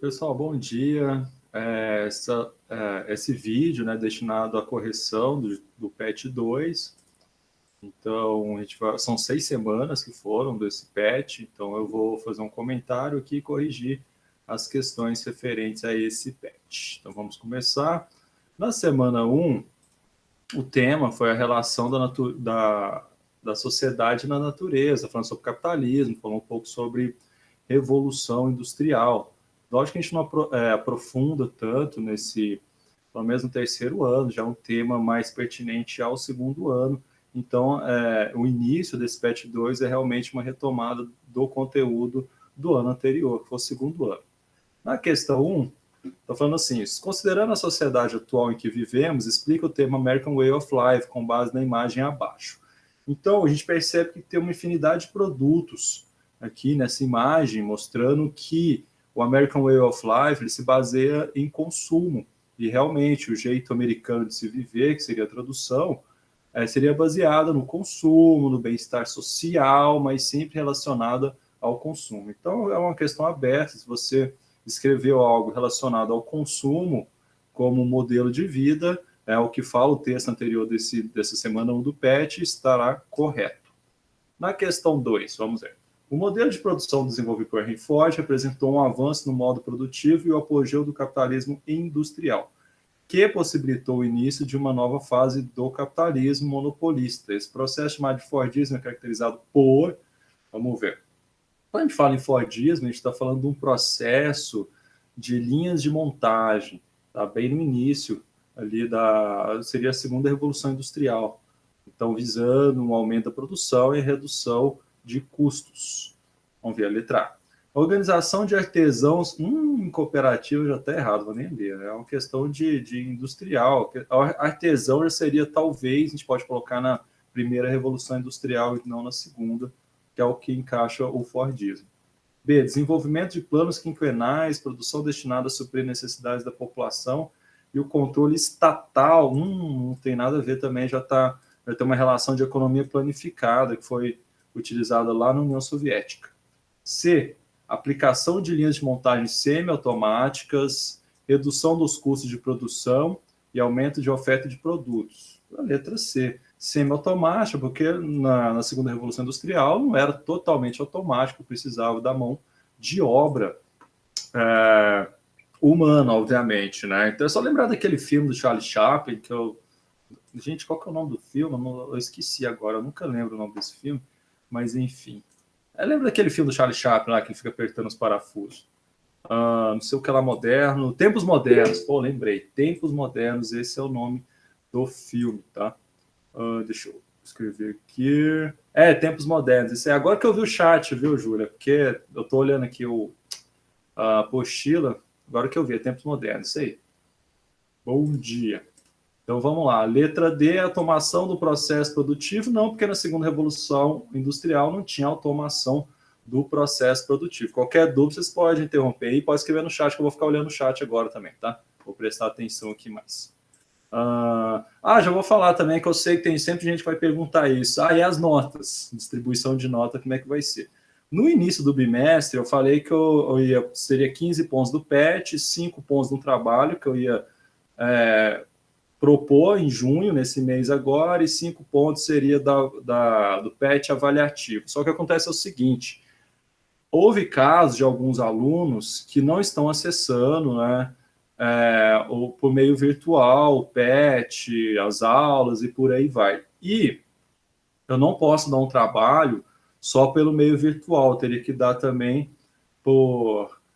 Pessoal, bom dia. Esse vídeo, né, destinado à correção do PET 2. Então, são 6 semanas que foram desse PET, então eu vou fazer um comentário aqui e corrigir as questões referentes a esse PET. Então, vamos começar. Na semana 1, o tema foi a relação da sociedade na natureza, falando sobre capitalismo, falando um pouco sobre revolução industrial. Lógico que a gente não aprofunda tanto pelo menos no terceiro ano, já é um tema mais pertinente ao segundo ano. Então, o início desse PET 2 é realmente uma retomada do conteúdo do ano anterior, que foi o segundo ano. Na questão 1, estou falando assim, considerando a sociedade atual em que vivemos, explica o termo American Way of Life, com base na imagem abaixo. Então, a gente percebe que tem uma infinidade de produtos aqui nessa imagem, mostrando que o American Way of Life ele se baseia em consumo. E realmente o jeito americano de se viver, que seria a tradução, seria baseada no consumo, no bem-estar social, mas sempre relacionada ao consumo. Então é uma questão aberta, se você escreveu algo relacionado ao consumo como modelo de vida, o que fala o texto anterior dessa semana 1 do PET estará correto. Na questão 2, vamos ver. O modelo de produção desenvolvido por Henry Ford representou um avanço no modo produtivo e o apogeu do capitalismo industrial, que possibilitou o início de uma nova fase do capitalismo monopolista. Esse processo chamado de Fordismo é caracterizado por... Vamos ver. Quando a gente fala em Fordismo, a gente está falando de um processo de linhas de montagem, tá? Bem no início ali seria a segunda revolução industrial. Então, visando um aumento da produção e redução de custos. Vamos ver a letra A. A organização de artesãos, em cooperativa já está errado, vou nem ler, é uma questão de industrial. Artesão já seria, talvez, a gente pode colocar na primeira revolução industrial e não na segunda, que é o que encaixa o Fordismo. B. Desenvolvimento de planos quinquenais, produção destinada a suprir necessidades da população e o controle estatal, não tem nada a ver também, já tem uma relação de economia planificada que foi utilizada lá na União Soviética. C. Aplicação de linhas de montagem semiautomáticas, redução dos custos de produção e aumento de oferta de produtos. A letra C. Semiautomática, porque na segunda Revolução Industrial não era totalmente automático, precisava da mão de obra humana, obviamente, né? Então é só lembrar daquele filme do Charlie Chaplin, que eu... Gente, qual que é o nome do filme? Eu esqueci agora, eu nunca lembro o nome desse filme, mas enfim. Lembra daquele filme do Charlie Chaplin lá, que ele fica apertando os parafusos? Não sei o que lá, moderno. Tempos Modernos, pô, lembrei. Tempos Modernos, esse é o nome do filme, tá? Deixa eu escrever aqui. Tempos Modernos. Isso é agora que eu vi o chat, viu, Júlia? Porque eu tô olhando aqui a apostila, agora que eu vi, Tempos Modernos, isso aí. Bom dia. Então vamos lá, letra D, automação do processo produtivo, não, porque na segunda revolução industrial não tinha automação do processo produtivo. Qualquer dúvida, vocês podem interromper aí, pode escrever no chat, que eu vou ficar olhando o chat agora também, tá? Vou prestar atenção aqui mais. Já vou falar também, que eu sei que tem sempre gente que vai perguntar isso. E as notas? Distribuição de nota, como é que vai ser? No início do bimestre, eu falei que seria 15 pontos do PET, 5 pontos no trabalho, que eu ia propor em junho, nesse mês agora, e 5 pontos seria do PET avaliativo. Só que acontece o seguinte, houve casos de alguns alunos que não estão acessando, né, ou por meio virtual, o PET, as aulas e por aí vai. E eu não posso dar um trabalho só pelo meio virtual, eu teria que dar também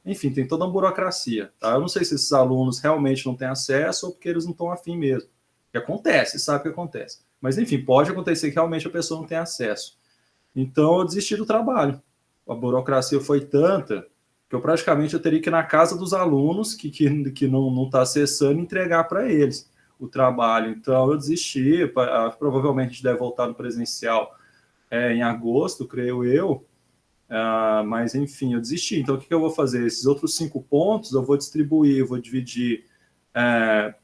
enfim, tem toda uma burocracia. Tá? Eu não sei se esses alunos realmente não têm acesso ou porque eles não estão afim mesmo. Que acontece, sabe que acontece. Mas, enfim, pode acontecer que realmente a pessoa não tenha acesso. Então, eu desisti do trabalho. A burocracia foi tanta que eu praticamente teria que ir na casa dos alunos que não está acessando e entregar para eles o trabalho. Então, eu desisti. Provavelmente a gente deve voltar no presencial em agosto, creio eu. Mas, enfim, eu desisti. Então, o que eu vou fazer? Esses outros 5 pontos eu vou distribuir, eu vou dividir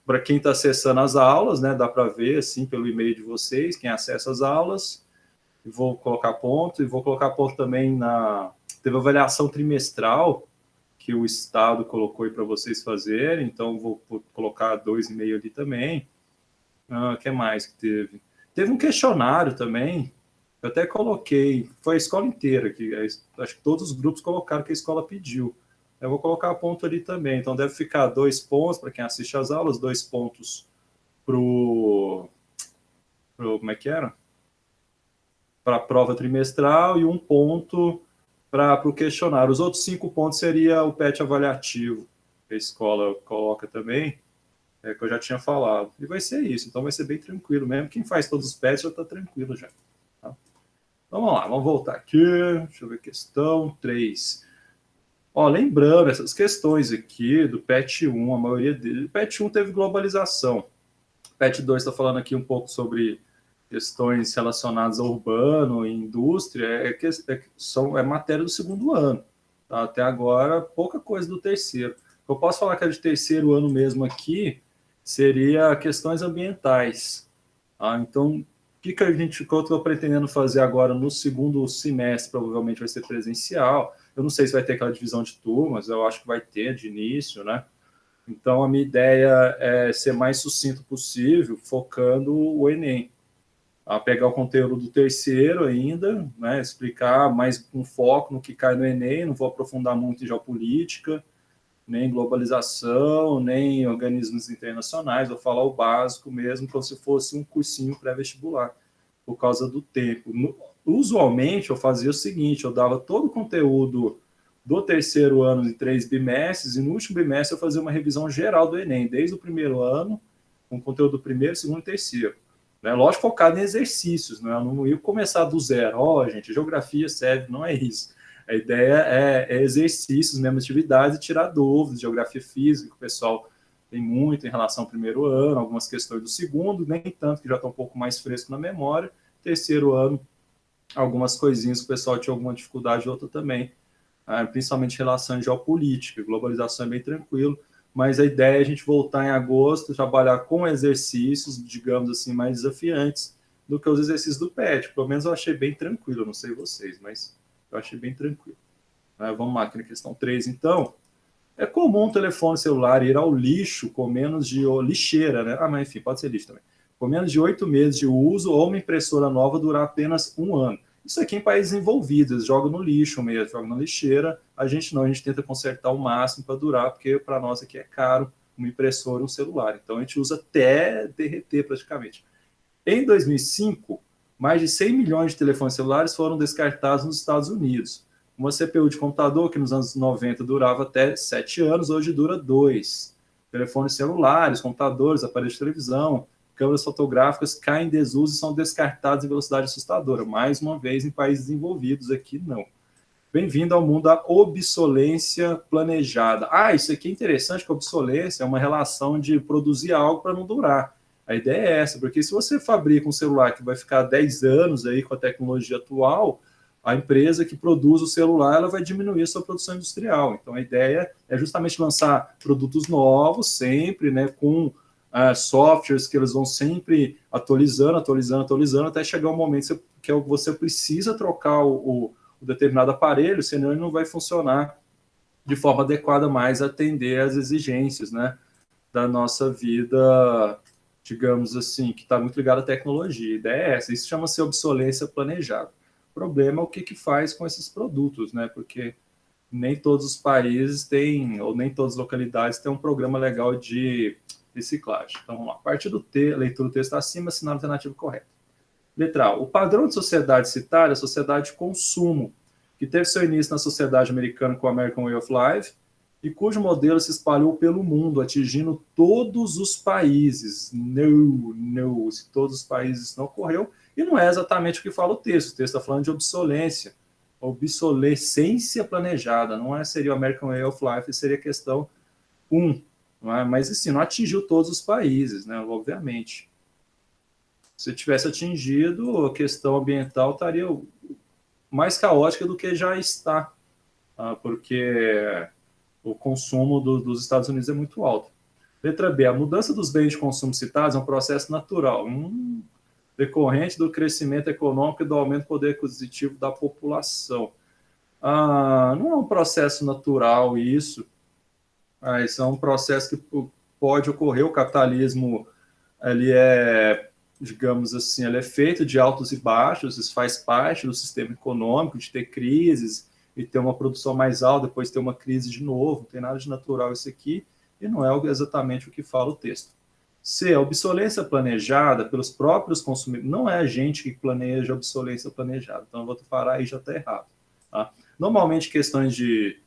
para quem está acessando as aulas, né? Dá para ver, assim, pelo e-mail de vocês, quem acessa as aulas. E vou colocar ponto, e vou colocar ponto também Teve avaliação trimestral, que o Estado colocou aí para vocês fazerem, então vou colocar 2,5 ali também. O que mais que teve? Teve um questionário também, eu até coloquei, foi a escola inteira, que acho que todos os grupos colocaram que a escola pediu. Eu vou colocar ponto ali também, então deve ficar 2 pontos para quem assiste às aulas, 2 pontos como é que era? Para a prova trimestral e 1 ponto para o questionário. Os outros 5 pontos seria o PET avaliativo, que a escola coloca também, que eu já tinha falado. E vai ser isso, então vai ser bem tranquilo mesmo. Quem faz todos os PETs já está tranquilo já. Tá? Vamos lá, vamos voltar aqui. Deixa eu ver, questão 3. Lembrando, essas questões aqui do PET 1, a maioria deles, o PET 1 teve globalização. O PET 2 está falando aqui um pouco sobre questões relacionadas ao urbano e indústria, é matéria do segundo ano. Tá? Até agora, pouca coisa do terceiro. Eu posso falar que é de terceiro ano mesmo aqui, seria questões ambientais. Tá? Então, o que eu estou pretendendo fazer agora no segundo semestre, provavelmente vai ser presencial. Eu não sei se vai ter aquela divisão de turmas, eu acho que vai ter de início, né? Então, a minha ideia é ser mais sucinto possível, focando o Enem. A pegar o conteúdo do terceiro ainda, né, explicar mais um foco no que cai no Enem, não vou aprofundar muito em geopolítica, nem globalização, nem organismos internacionais, vou falar o básico mesmo, como se fosse um cursinho pré-vestibular, por causa do tempo. Usualmente, eu fazia o seguinte, eu dava todo o conteúdo do terceiro ano em 3 bimestres, e no último bimestre eu fazia uma revisão geral do Enem, desde o primeiro ano, com conteúdo do primeiro, segundo e terceiro. Né? Lógico, focado em exercícios, né? Eu não ia começar do zero. Gente, geografia serve, não é isso. A ideia é exercícios, mesmo atividades, e tirar dúvidas, geografia física, que o pessoal tem muito em relação ao primeiro ano, algumas questões do segundo, nem tanto, que já está um pouco mais fresco na memória. Terceiro ano, algumas coisinhas que o pessoal tinha alguma dificuldade, outra também, principalmente relação geopolítica. Globalização é bem tranquilo, mas a ideia é a gente voltar em agosto, trabalhar com exercícios, digamos assim, mais desafiantes do que os exercícios do PET. Pelo menos eu achei bem tranquilo, não sei vocês, mas eu achei bem tranquilo. Vamos lá, aqui na questão 3, então. É comum um telefone celular ir ao lixo com menos de... lixeira, né? Mas enfim, pode ser lixo também. Com menos de 8 meses de uso, ou uma impressora nova durar apenas 1 ano. Isso aqui em países envolvidos, eles jogam no lixo mesmo, jogam na lixeira. A gente não, a gente tenta consertar o máximo para durar, porque para nós aqui é caro uma impressora e um celular. Então a gente usa até derreter praticamente. Em 2005, mais de 100 milhões de telefones celulares foram descartados nos Estados Unidos. Uma CPU de computador que nos anos 90 durava até 7 anos, hoje dura 2. Telefones celulares, computadores, aparelhos de televisão, câmeras fotográficas caem em desuso e são descartados em velocidade assustadora. Mais uma vez, em países desenvolvidos, aqui não. Bem-vindo ao mundo da obsolência planejada. Isso aqui é interessante, que a obsolência é uma relação de produzir algo para não durar. A ideia é essa, porque se você fabrica um celular que vai ficar 10 anos aí com a tecnologia atual, a empresa que produz o celular ela vai diminuir a sua produção industrial. Então, a ideia é justamente lançar produtos novos sempre, né, com softwares que eles vão sempre atualizando, até chegar um momento que você precisa trocar o determinado aparelho, senão ele não vai funcionar de forma adequada mais a atender às exigências, né, da nossa vida, digamos assim, que está muito ligada à tecnologia. A ideia é essa, isso chama-se obsolescência planejada. O problema é o que faz com esses produtos, né, porque nem todos os países têm, ou nem todas as localidades têm um programa legal de reciclagem. Então, vamos lá. A partir do leitura do texto acima, assinar a alternativa correta. Letra A. O padrão de sociedade citada é a sociedade de consumo, que teve seu início na sociedade americana com o American Way of Life, e cujo modelo se espalhou pelo mundo, atingindo todos os países. Não, se todos os países não ocorreu, e não é exatamente o que fala o texto. O texto está falando de obsolescência planejada, não é, seria o American Way of Life, seria a questão 1, não é? Mas assim, não atingiu todos os países, né, obviamente. Se tivesse atingido, a questão ambiental estaria mais caótica do que já está, porque o consumo dos Estados Unidos é muito alto. Letra B. A mudança dos bens de consumo citados é um processo natural, decorrente do crescimento econômico e do aumento do poder aquisitivo da população. Não é um processo natural isso, mas é um processo que pode ocorrer. O capitalismo, ele é, digamos assim, ele é feito de altos e baixos, isso faz parte do sistema econômico, de ter crises e ter uma produção mais alta, depois ter uma crise de novo, não tem nada de natural isso aqui, e não é exatamente o que fala o texto. C, a obsolescência planejada pelos próprios consumidores, não é a gente que planeja a obsolescência planejada, então eu vou falar aí já está errado. Tá? Normalmente, questões de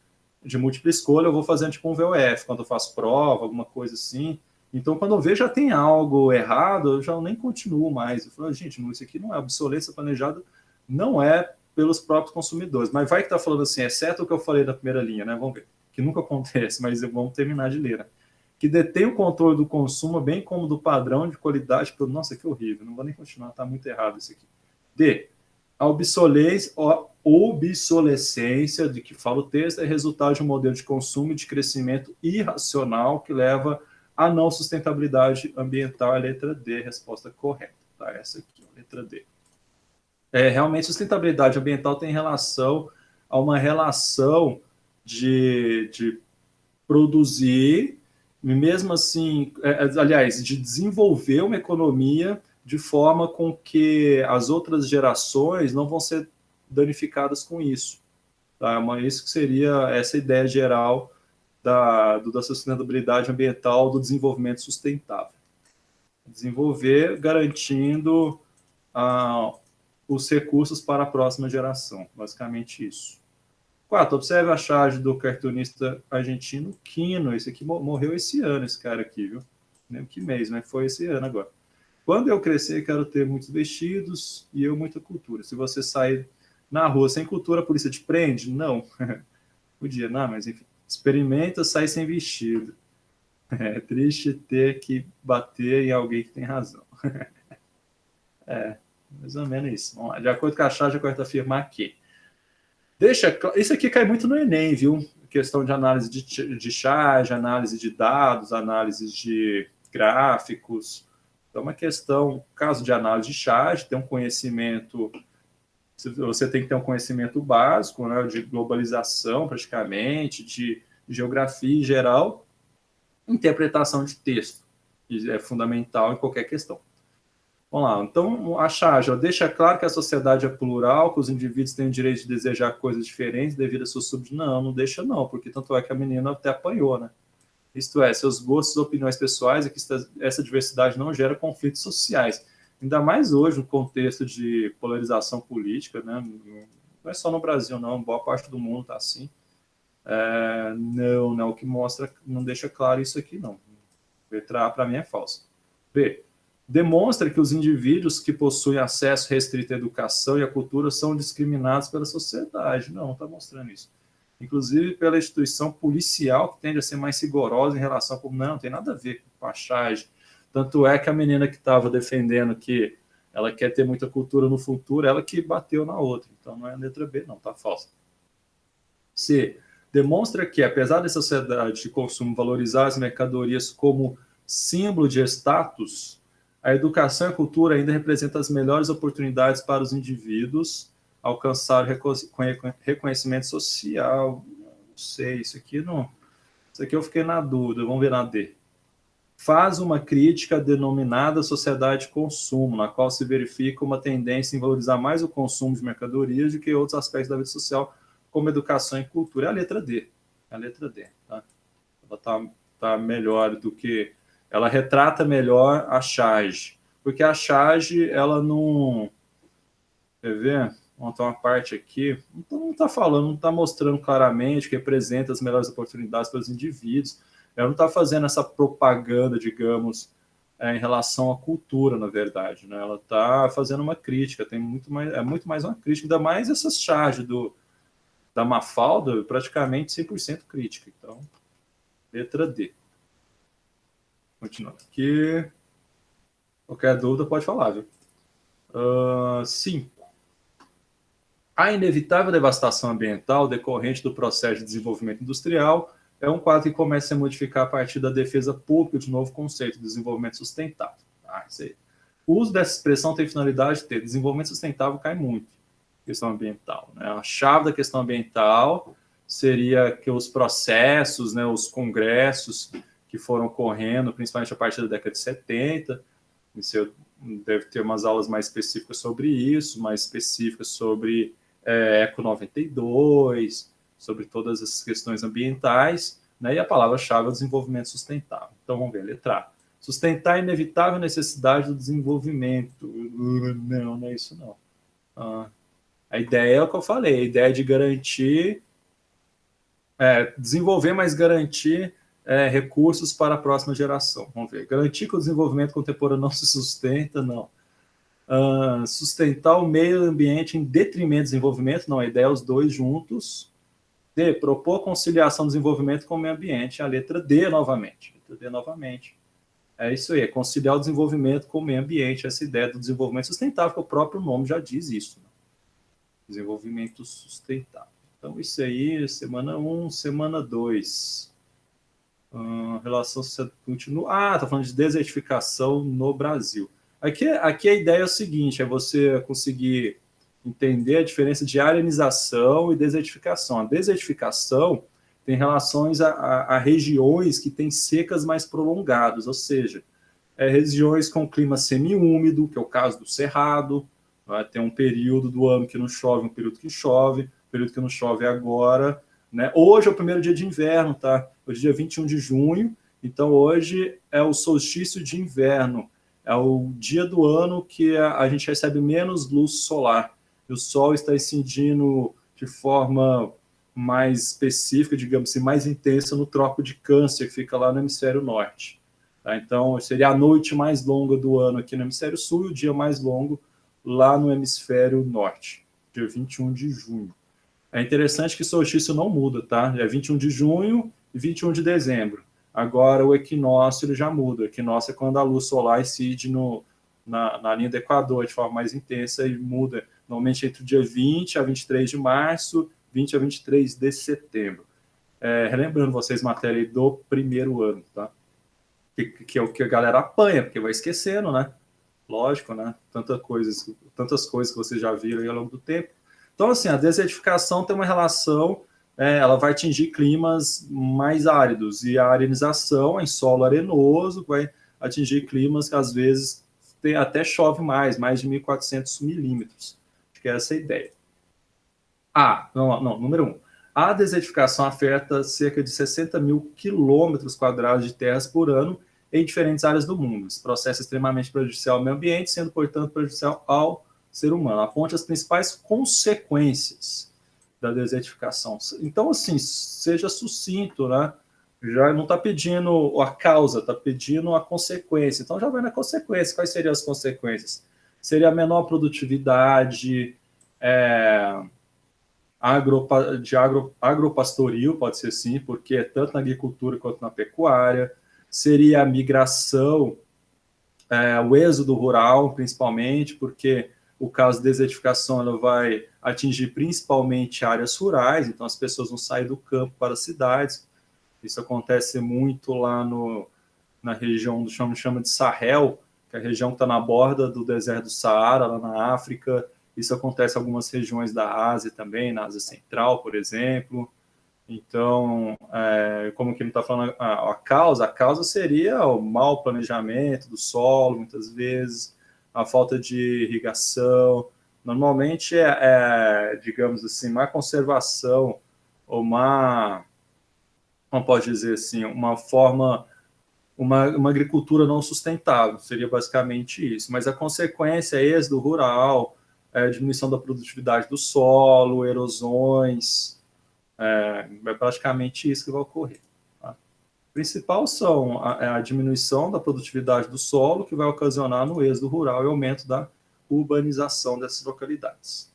múltipla escolha, eu vou fazendo tipo um VOF, quando eu faço prova, alguma coisa assim. Então, quando eu vejo já tem algo errado, eu já nem continuo mais. Eu falo, gente, isso aqui não é obsolescência planejada, não é pelos próprios consumidores. Mas vai que está falando assim, exceto o que eu falei da primeira linha, né? Vamos ver. Que nunca acontece, mas vamos terminar de ler. Né? Que detém o controle do consumo, bem como do padrão de qualidade. Nossa, que horrível, não vou nem continuar, está muito errado isso aqui. D. A obsolescência de que fala o texto é resultado de um modelo de consumo e de crescimento irracional que leva à não sustentabilidade ambiental. A letra D, resposta correta. Tá? Essa aqui, a letra D. Realmente, sustentabilidade ambiental tem relação a uma relação de produzir, mesmo assim, aliás, de desenvolver uma economia de forma com que as outras gerações não vão ser danificadas com isso. Tá? Mas isso que seria essa ideia geral da sustentabilidade ambiental, do desenvolvimento sustentável. Desenvolver garantindo os recursos para a próxima geração, basicamente isso. 4. Observe a charge do cartunista argentino Quino. Esse aqui morreu esse ano, esse cara aqui, viu? Nem que mês, mas foi esse ano agora. Quando eu crescer, quero ter muitos vestidos e eu muita cultura. Se você sair na rua sem cultura, a polícia te prende? Não. Podia, não, mas enfim. Experimenta sair sem vestido. É triste ter que bater em alguém que tem razão. Mais ou menos isso. Vamos lá. De acordo com a charge, eu quero afirmar que isso aqui cai muito no Enem, viu? Questão de análise de charge, análise de dados, análise de gráficos. Então, uma questão, caso de análise de charge, tem um conhecimento, você tem que ter um conhecimento básico, né, de globalização, praticamente, de geografia em geral, interpretação de texto, que é fundamental em qualquer questão. Vamos lá, então a charge deixa claro que a sociedade é plural, que os indivíduos têm o direito de desejar coisas diferentes devido a seus subjeitos. Não deixa não, porque tanto é que a menina até apanhou, né? Isto é, seus gostos, opiniões pessoais, e que essa diversidade não gera conflitos sociais. Ainda mais hoje, no contexto de polarização política, né? Não é só no Brasil, não, boa parte do mundo está assim. Não, o que mostra, não deixa claro isso aqui, não. Letra A, para mim, é falso. B. Demonstra que os indivíduos que possuem acesso restrito à educação e à cultura são discriminados pela sociedade. Não está mostrando isso. Inclusive pela instituição policial, que tende a ser mais rigorosa em relação a... Não tem nada a ver com a charge. Tanto é que a menina que estava defendendo que ela quer ter muita cultura no futuro, ela que bateu na outra. Então não é a letra B, não, está falsa. C. Demonstra que, apesar da sociedade de consumo valorizar as mercadorias como símbolo de status, a educação e a cultura ainda representam as melhores oportunidades para os indivíduos alcançar reconhecimento social. Não sei, isso aqui não. Isso aqui eu fiquei na dúvida, vamos ver na D. Faz uma crítica denominada sociedade de consumo, na qual se verifica uma tendência em valorizar mais o consumo de mercadorias do que outros aspectos da vida social, como educação e cultura. É a letra D. É a letra D. Tá? Ela tá melhor do que... Ela retrata melhor a charge. Porque a charge, ela não... Quer ver? Vamos montar uma parte aqui. Então, não está falando, não está mostrando claramente que representa as melhores oportunidades para os indivíduos. Ela não está fazendo essa propaganda, digamos, em relação à cultura, na verdade. Né? Ela está fazendo uma crítica. É muito mais uma crítica. Ainda mais essas charges da Mafalda, praticamente 100% crítica. Então, letra D. Continuando aqui. Qualquer dúvida pode falar, viu? 5. A inevitável devastação ambiental decorrente do processo de desenvolvimento industrial é um quadro que começa a se modificar a partir da defesa pública de um novo conceito de desenvolvimento sustentável. Isso aí. O uso dessa expressão tem finalidade de ter desenvolvimento sustentável cai muito. questão ambiental, né? A chave da questão ambiental seria que os processos, né, os congressos que foram ocorrendo, principalmente a partir da década de 70, você deve ter umas aulas mais específicas sobre isso, mais específicas sobre Eco 92, sobre todas essas questões ambientais, né? E a palavra-chave é o desenvolvimento sustentável. Então, vamos ver, letra A. Sustentar a inevitável necessidade do desenvolvimento. Não, não é isso não. A ideia é o que eu falei, a ideia de garantir, desenvolver, mas garantir recursos para a próxima geração. Vamos ver. Garantir que o desenvolvimento contemporâneo não se sustenta, não. Sustentar o meio ambiente em detrimento do desenvolvimento, não. A ideia é os dois juntos. D. Propor conciliação do desenvolvimento com o meio ambiente. A letra D novamente. Letra D novamente. É isso aí, é conciliar o desenvolvimento com o meio ambiente, essa ideia do desenvolvimento sustentável, que o próprio nome já diz isso. Né? Desenvolvimento sustentável. Então, isso aí, semana 1, semana 2. Relação continua. Tá falando de desertificação no Brasil. Aqui a ideia é o seguinte, é você conseguir entender a diferença de arenização e desertificação. A desertificação tem relações a regiões que têm secas mais prolongadas, ou seja, regiões com clima semiúmido, que é o caso do Cerrado, tem um período do ano que não chove, um período que chove, o período que não chove é agora, né? Hoje é o primeiro dia de inverno, tá? Hoje é dia 21 de junho, então hoje é o solstício de inverno, é o dia do ano que a gente recebe menos luz solar, e o sol está incidindo de forma mais específica, digamos assim, mais intensa no Trópico de Câncer, que fica lá no hemisfério norte. Tá? Então, seria a noite mais longa do ano aqui no hemisfério sul e o dia mais longo lá no hemisfério norte, dia 21 de junho. É interessante que o solstício não muda, tá? É 21 de junho e 21 de dezembro. Agora, o equinócio ele já muda. O equinócio é quando a luz solar incide na linha do Equador de forma mais intensa e muda, normalmente entre o dia 20 a 23 de março, 20 a 23 de setembro. Relembrando vocês, matéria do primeiro ano, tá? Que é o que a galera apanha, porque vai esquecendo, né? Lógico, né? Tantas coisas que vocês já viram aí ao longo do tempo. Então, assim, a desertificação tem uma relação, ela vai atingir climas mais áridos, e a arenização em solo arenoso vai atingir climas que às vezes até chove mais de 1.400 milímetros. Acho que é essa a ideia. Número 1. A desertificação afeta cerca de 60 mil quilômetros quadrados de terras por ano em diferentes áreas do mundo. Esse processo é extremamente prejudicial ao meio ambiente, sendo, portanto, prejudicial ao ser humano. Aponte as principais consequências da desertificação. Então, assim, seja sucinto, né? Já não está pedindo a causa, está pedindo a consequência. Então, já vai na consequência. Quais seriam as consequências? Seria a menor produtividade, agropastoril, pode ser sim, porque é tanto na agricultura quanto na pecuária. Seria a migração, o êxodo rural, principalmente, porque o caso de desertificação ela vai atingir principalmente áreas rurais, então as pessoas vão sair do campo para as cidades. Isso acontece muito lá na região do chama de Sahel, que é a região que está na borda do deserto do Saara, lá na África. Isso acontece em algumas regiões da Ásia também, na Ásia Central, por exemplo. Então, como que ele está falando, a causa seria o mau planejamento do solo, muitas vezes, a falta de irrigação. Normalmente digamos assim, má conservação, ou como pode dizer assim, uma agricultura não sustentável, seria basicamente isso. Mas a consequência é êxodo rural, diminuição da produtividade do solo, erosões, é praticamente isso que vai ocorrer. Tá? O principal são a diminuição da produtividade do solo, que vai ocasionar no êxodo rural e aumento da urbanização dessas localidades.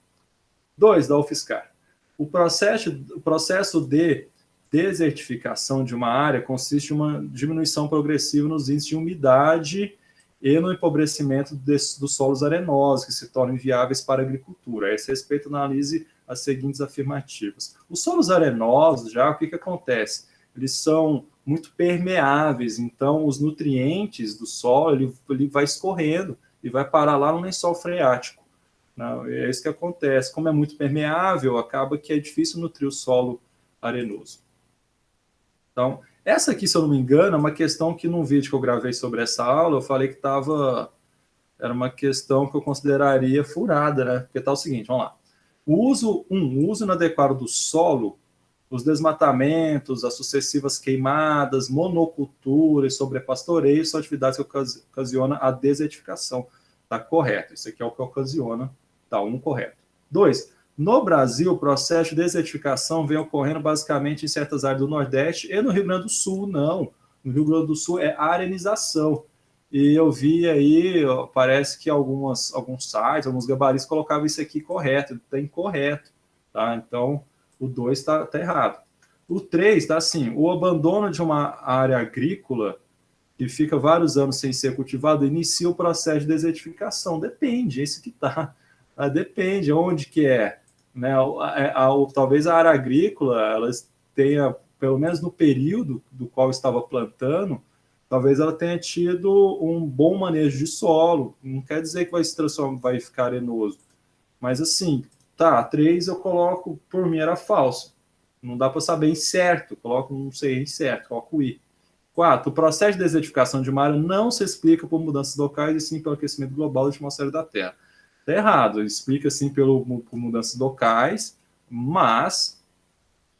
2, da UFSCar. O processo de desertificação de uma área consiste em uma diminuição progressiva nos índices de umidade e no empobrecimento dos solos arenosos, que se tornam inviáveis para a agricultura. A esse respeito, analise as seguintes afirmativas. Os solos arenosos, já, o que acontece? Eles são muito permeáveis, então os nutrientes do solo ele vai escorrendo e vai parar lá no lençol freático. Não, é isso que acontece. Como é muito permeável, acaba que é difícil nutrir o solo arenoso. Então, essa aqui, se eu não me engano, é uma questão que num vídeo que eu gravei sobre essa aula, eu falei que era uma questão que eu consideraria furada, né? Porque tá o seguinte, vamos lá. O uso inadequado do solo, os desmatamentos, as sucessivas queimadas, monocultura e sobrepastoreio são atividades que ocasionam a desertificação. Tá correto. Isso aqui é o que ocasiona. Tá, correto. 2. No Brasil, o processo de desertificação vem ocorrendo basicamente em certas áreas do Nordeste e no Rio Grande do Sul, não. No Rio Grande do Sul é arenização. E eu vi aí, parece que alguns sites, alguns gabaritos colocavam isso aqui correto, está incorreto. Tá? Então, o 2 está errado. O 3 está assim: o abandono de uma área agrícola que fica vários anos sem ser cultivado inicia o processo de desertificação. Depende, esse que está. Depende, onde que é. Né? Talvez a área agrícola ela tenha, pelo menos no período do qual estava plantando, talvez ela tenha tido um bom manejo de solo. Não quer dizer que vai se transformar, vai ficar arenoso. Mas assim, tá, 3 eu coloco, por mim era falso. Não dá para saber em certo, coloco não sei em certo, coloco o I. 4. O processo de desertificação de uma área não se explica por mudanças locais e sim pelo aquecimento global da atmosfera da Terra. Está errado, ele explica sim por mudanças locais, mas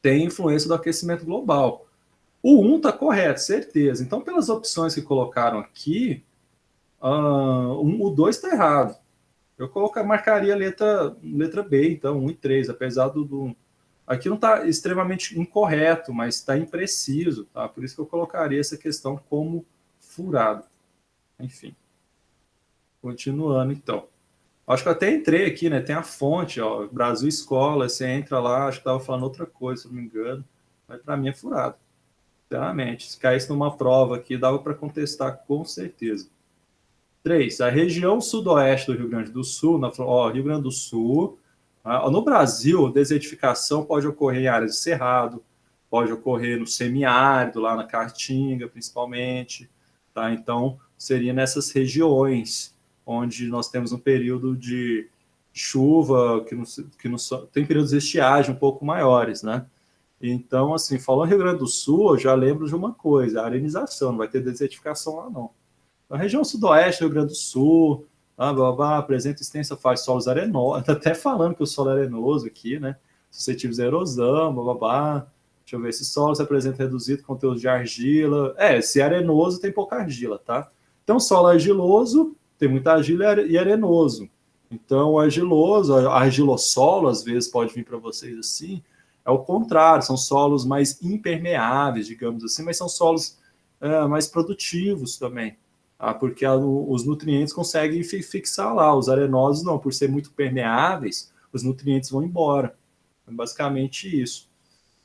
tem influência do aquecimento global. O 1 está correto, certeza. Então, pelas opções que colocaram aqui, o 2 está errado. Eu marcaria a letra B, então, 1 e 3, apesar do aqui não está extremamente incorreto, mas está impreciso, tá? Por isso que eu colocaria essa questão como furado. Enfim. Continuando, então. Acho que eu até entrei aqui, né? Tem a fonte, ó, Brasil Escola, você entra lá, acho que estava falando outra coisa, se não me engano. Mas para mim é furado. Sinceramente. Se caísse numa prova aqui, dava para contestar com certeza. 3. A região sudoeste do Rio Grande do Sul, Rio Grande do Sul, no Brasil, desertificação pode ocorrer em áreas de cerrado, pode ocorrer no semiárido, lá na Caatinga, principalmente. Tá? Então, seria nessas regiões onde nós temos um período de chuva, tem períodos de estiagem um pouco maiores, né? Então, assim, falando Rio Grande do Sul, eu já lembro de uma coisa, a arenização, não vai ter desertificação lá, não. A região sudoeste do Rio Grande do Sul, apresenta extensa faixa de solos arenosos, está até falando que o solo é arenoso aqui, né? Suscetíveis à erosão, Deixa eu ver, esse solo se apresenta reduzido conteúdo de argila. Se é arenoso, tem pouca argila, tá? Então, solo argiloso, tem muita argila e arenoso. Então, o argiloso, argilossolo, às vezes pode vir para vocês assim, é o contrário, são solos mais impermeáveis, digamos assim, mas são solos mais produtivos também. Porque os nutrientes conseguem fixar lá, os arenosos não, por ser muito permeáveis, os nutrientes vão embora. É basicamente isso.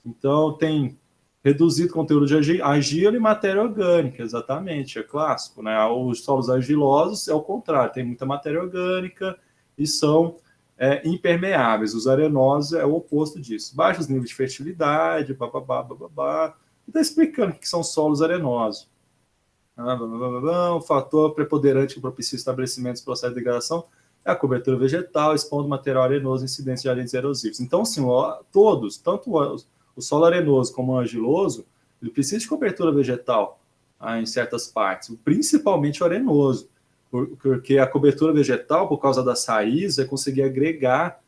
Então, tem reduzido conteúdo de argila e matéria orgânica, exatamente, é clássico. Né? Os solos argilosos é o contrário, tem muita matéria orgânica e são impermeáveis. Os arenosos é o oposto disso. Baixos níveis de fertilidade, bababá. Está explicando o que são solos arenosos. O fator preponderante que propicia o estabelecimento dos processos de degradação é a cobertura vegetal, expondo material arenoso e incidência de agentes erosivos. Então, assim, todos, tanto o solo arenoso como o argiloso, ele precisa de cobertura vegetal em certas partes, principalmente o arenoso, porque a cobertura vegetal, por causa das raízes, vai conseguir agregar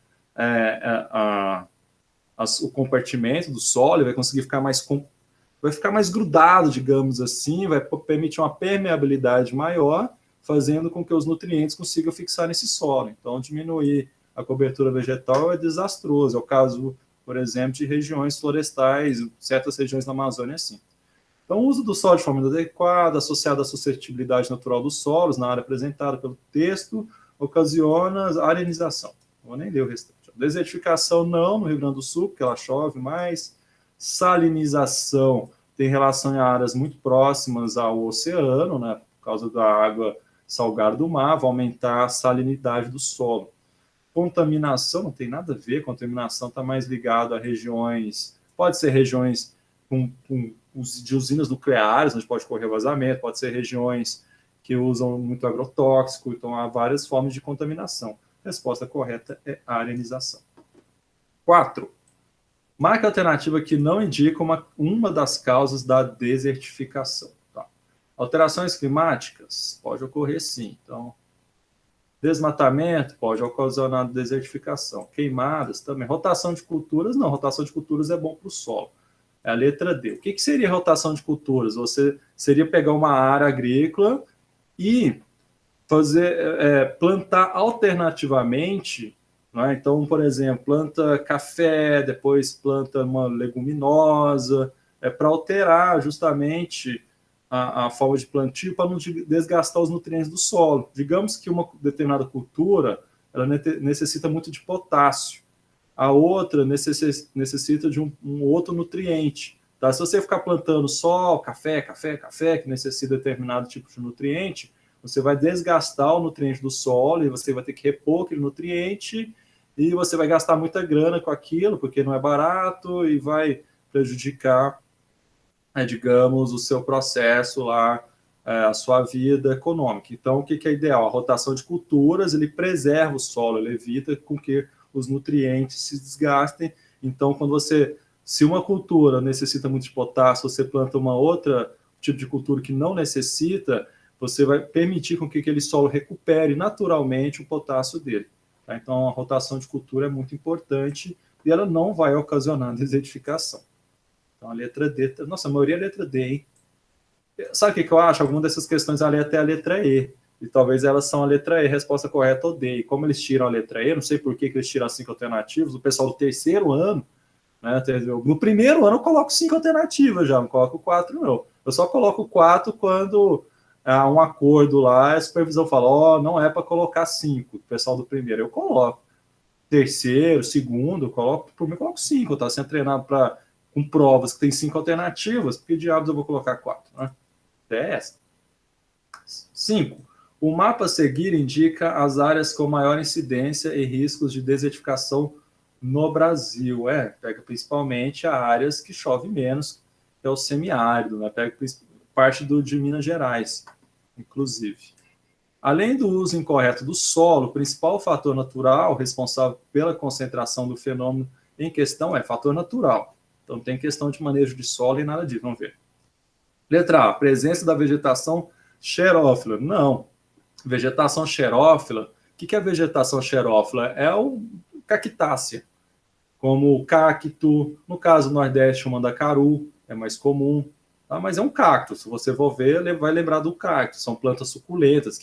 o compartimento do solo, vai conseguir vai ficar mais grudado, digamos assim, vai permitir uma permeabilidade maior, fazendo com que os nutrientes consigam fixar nesse solo. Então, diminuir a cobertura vegetal é desastroso. É o caso, por exemplo, de regiões florestais, certas regiões da Amazônia, assim. Então, o uso do solo de forma adequada, associado à suscetibilidade natural dos solos, na área apresentada pelo texto, ocasiona a arenização. Não vou nem ler o restante. Desertificação não, no Rio Grande do Sul, porque ela chove mais. Salinização tem relação em áreas muito próximas ao oceano, né, por causa da água salgada do mar, vai aumentar a salinidade do solo. Contaminação não tem nada a ver, contaminação está mais ligado a regiões, pode ser regiões de usinas nucleares, onde pode ocorrer vazamento, pode ser regiões que usam muito agrotóxico, então há várias formas de contaminação. A resposta correta é arenização. 4. Marque a alternativa que não indica uma das causas da desertificação. Tá? Alterações climáticas? Pode ocorrer sim. Então, desmatamento pode ocasionar desertificação. Queimadas também. Rotação de culturas? Não, rotação de culturas é bom para o solo. É a letra D. O que seria rotação de culturas? Você seria pegar uma área agrícola e plantar alternativamente. Né? Então, por exemplo, planta café, depois planta uma leguminosa, para alterar justamente a forma de plantio para não desgastar os nutrientes do solo. Digamos que uma determinada cultura ela necessita muito de potássio, a outra necessita de um outro nutriente. Tá? Se você ficar plantando só café, que necessita de determinado tipo de nutriente, você vai desgastar o nutriente do solo e você vai ter que repor aquele nutriente e você vai gastar muita grana com aquilo, porque não é barato e vai prejudicar, digamos, o seu processo lá, a sua vida econômica. Então, o que é ideal? A rotação de culturas, ele preserva o solo, ele evita com que os nutrientes se desgastem. Então, se uma cultura necessita muito de potássio, você planta uma outra tipo de cultura que não necessita, você vai permitir com que aquele solo recupere naturalmente o potássio dele. Tá? Então, a rotação de cultura é muito importante e ela não vai ocasionar desertificação. Então, a letra D... Nossa, a maioria é a letra D, hein? Sabe o que eu acho? Algumas dessas questões ali até a letra E. E talvez elas são a letra E, resposta correta ou D. E como eles tiram a letra E, não sei por que eles tiram as 5 alternativas, o pessoal do terceiro ano, né, no primeiro ano eu coloco 5 alternativas já, não coloco 4 não. Eu só coloco 4 quando há um acordo lá, a supervisão fala, não é para colocar 5, o pessoal do primeiro, eu coloco. Terceiro, segundo, eu coloco, por mim eu coloco 5, eu estava sendo treinado com provas que tem 5 alternativas, por que diabos eu vou colocar 4, né? É essa. 5. O mapa a seguir indica as áreas com maior incidência e riscos de desertificação no Brasil. Pega principalmente as áreas que chove menos, que é o semiárido, né? Pega parte de Minas Gerais, inclusive. Além do uso incorreto do solo, o principal fator natural responsável pela concentração do fenômeno em questão é fator natural. Então, não tem questão de manejo de solo e nada disso. Vamos ver. Letra A, presença da vegetação xerófila. Não. Vegetação xerófila, o que é vegetação xerófila? É o cactácea, como o cacto, no caso do Nordeste, o mandacaru, é mais comum, tá? Mas é um cacto, se você for ver, vai lembrar do cacto, são plantas suculentas,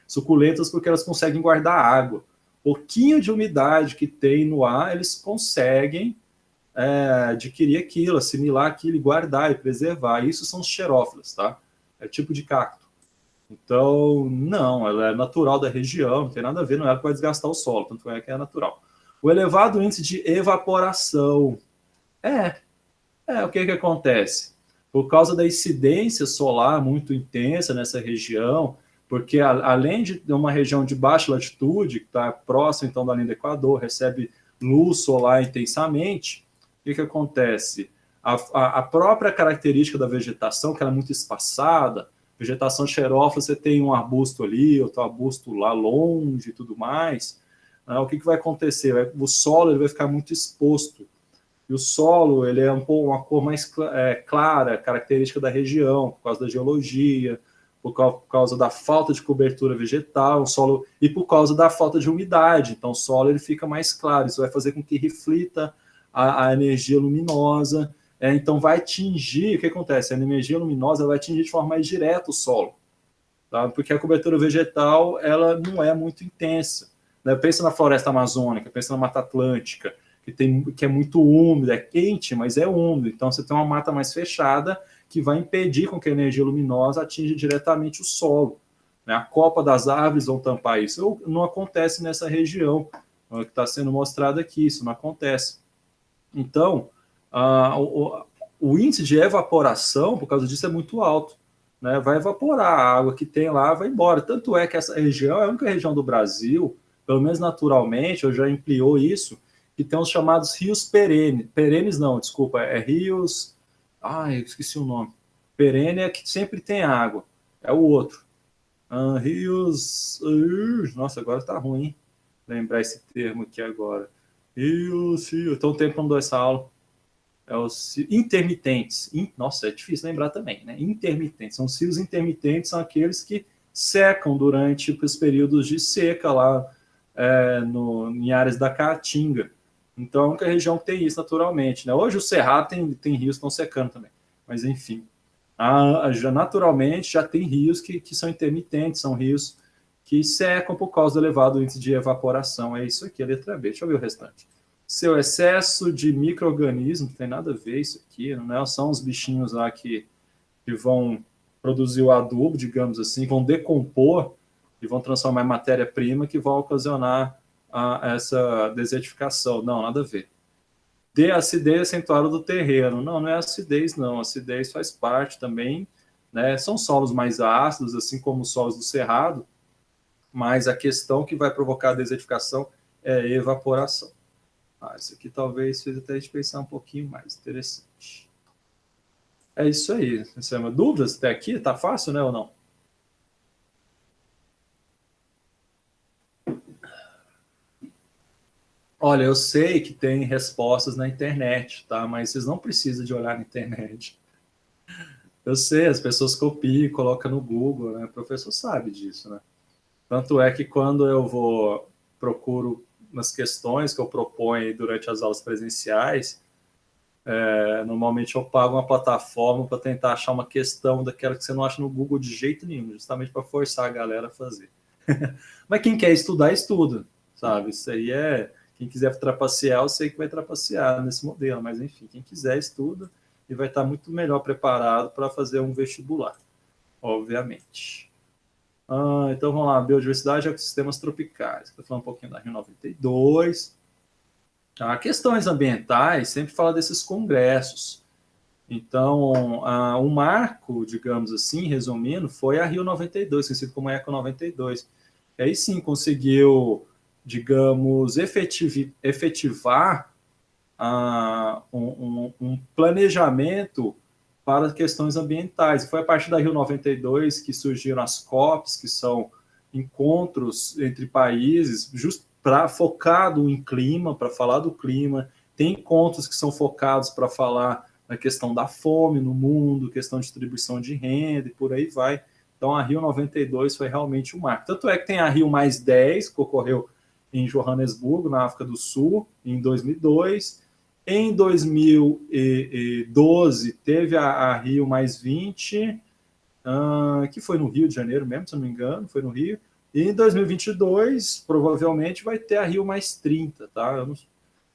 suculentas porque elas conseguem guardar água. Pouquinho de umidade que tem no ar, eles conseguem adquirir aquilo, assimilar aquilo e guardar e preservar. Isso são os xerófilas, tá? É tipo de cacto. Então, não, ela é natural da região, não tem nada a ver, não é ela que vai desgastar o solo, tanto é que é natural. O elevado índice de evaporação. O que acontece? Por causa da incidência solar muito intensa nessa região, porque além de uma região de baixa latitude, que está próxima então da linha do Equador, recebe luz solar intensamente, o que acontece? A própria característica da vegetação, que ela é muito espaçada, vegetação xerófila, você tem um arbusto ali, outro arbusto lá longe e tudo mais, né? O que vai acontecer? O solo ele vai ficar muito exposto. E o solo ele é uma cor mais clara, característica da região, por causa da geologia, por causa da falta de cobertura vegetal, o solo, e por causa da falta de umidade. Então, o solo ele fica mais claro. Isso vai fazer com que reflita a energia luminosa. Então, vai atingir, o que acontece? A energia luminosa vai atingir de forma mais direta o solo, tá? Porque a cobertura vegetal ela não é muito intensa, né? Pensa na floresta amazônica, pensa na Mata Atlântica, que é muito úmida, é quente, mas é úmido. Então, você tem uma mata mais fechada que vai impedir com que a energia luminosa atinja diretamente o solo, né? A copa das árvores vão tampar isso. Não acontece nessa região que está sendo mostrado aqui, isso não acontece. Então, o índice de evaporação, por causa disso, é muito alto, né? Vai evaporar, a água que tem lá vai embora. Tanto é que essa região é a única região do Brasil, pelo menos naturalmente, eu já ampliou isso, que tem os chamados rios perenes não, desculpa, rios... eu esqueci o nome. Perene é que sempre tem água, é o outro. Rios... nossa, agora tá ruim, hein? Lembrar esse termo aqui agora. Rios... Então, tempo não dou essa aula. É os intermitentes. Nossa, é difícil lembrar também, né? Intermitentes. São rios intermitentes, são aqueles que secam durante os períodos de seca lá em áreas da Caatinga. Então, é a única região que tem isso naturalmente, né? Hoje o Cerrado tem rios que estão secando também. Mas, enfim, naturalmente já tem rios que são intermitentes, são rios que secam por causa do elevado índice de evaporação. É isso aqui, a letra B. Deixa eu ver o restante. Seu excesso de micro-organismo, não tem nada a ver isso aqui, não é? São os bichinhos lá que vão produzir o adubo, digamos assim, vão decompor e vão transformar em matéria-prima que vão ocasionar essa desertificação. Não, nada a ver. D, acidez acentuada do terreno. Não, não é acidez, não. Acidez faz parte também, né? São solos mais ácidos, assim como os solos do Cerrado, mas a questão que vai provocar a desertificação é a evaporação. Isso aqui talvez fez até a gente pensar um pouquinho mais. Interessante. É isso aí. Você tem dúvidas até aqui? Tá fácil, né, ou não? Olha, eu sei que tem respostas na internet, tá? Mas vocês não precisam de olhar na internet. Eu sei, as pessoas copiam e colocam no Google, né? O professor sabe disso, né? Tanto é que quando eu procuro nas questões que eu proponho durante as aulas presenciais, normalmente eu pago uma plataforma para tentar achar uma questão daquela que você não acha no Google de jeito nenhum, justamente para forçar a galera a fazer. Mas quem quer estudar, estuda, sabe? Isso aí quem quiser trapacear, eu sei que vai trapacear nesse modelo, mas enfim, quem quiser, estuda e vai estar muito melhor preparado para fazer um vestibular, obviamente. Então vamos lá, biodiversidade e ecossistemas tropicais. Estou falando um pouquinho da Rio 92. Questões ambientais sempre fala desses congressos. Então, o marco, digamos assim, resumindo, foi a Rio 92, conhecido como Eco 92. E aí sim conseguiu, digamos, efetivar um planejamento para questões ambientais. Foi a partir da Rio 92 que surgiram as COPs, que são encontros entre países, focado em clima, para falar do clima. Tem encontros que são focados para falar na questão da fome no mundo, questão de distribuição de renda e por aí vai. Então, a Rio 92 foi realmente um marco. Tanto é que tem a Rio Mais 10, que ocorreu em Johannesburgo, na África do Sul, em 2002. Em 2012, teve a Rio Mais 20, que foi no Rio de Janeiro mesmo, se não me engano, foi no Rio. E em 2022, provavelmente, vai ter a Rio Mais 30, tá?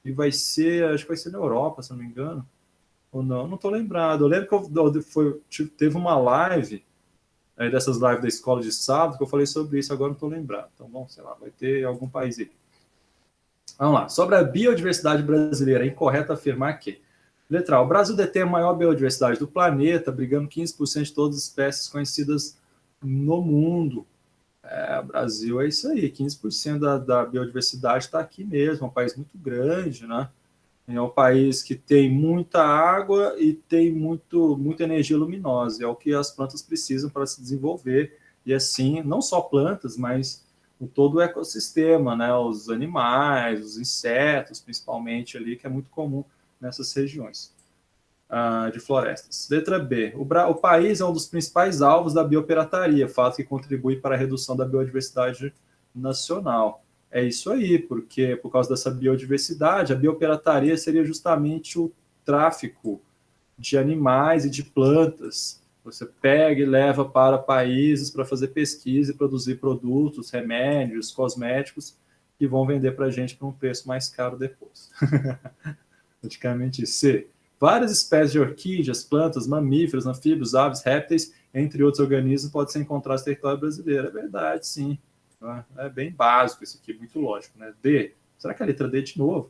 E vai ser, acho que vai ser na Europa, se não me engano. Ou não estou lembrado. Eu lembro que teve uma live, dessas lives da escola de sábado, que eu falei sobre isso, agora não estou lembrado. Então, bom, sei lá, vai ter algum país aí. Vamos lá. Sobre a biodiversidade brasileira, é incorreto afirmar que, letra A, o Brasil detém a maior biodiversidade do planeta, abrigando 15% de todas as espécies conhecidas no mundo. O Brasil é isso aí, 15% da biodiversidade está aqui mesmo, é um país muito grande, né? É um país que tem muita água e tem muita energia luminosa, é o que as plantas precisam para se desenvolver, e assim, não só plantas, mas todo o ecossistema, né? Os animais, os insetos, principalmente ali, que é muito comum nessas regiões de florestas. Letra B. O país é um dos principais alvos da biopirataria, fato que contribui para a redução da biodiversidade nacional. É isso aí, porque por causa dessa biodiversidade, a biopirataria seria justamente o tráfico de animais e de plantas. Você pega e leva para países para fazer pesquisa e produzir produtos, remédios, cosméticos, que vão vender para a gente por um preço mais caro depois. Praticamente C. Várias espécies de orquídeas, plantas, mamíferos, anfíbios, aves, répteis, entre outros organismos, podem ser encontrados no território brasileiro. É verdade, sim. É bem básico isso aqui, muito lógico, né? D. Será que é a letra D de novo?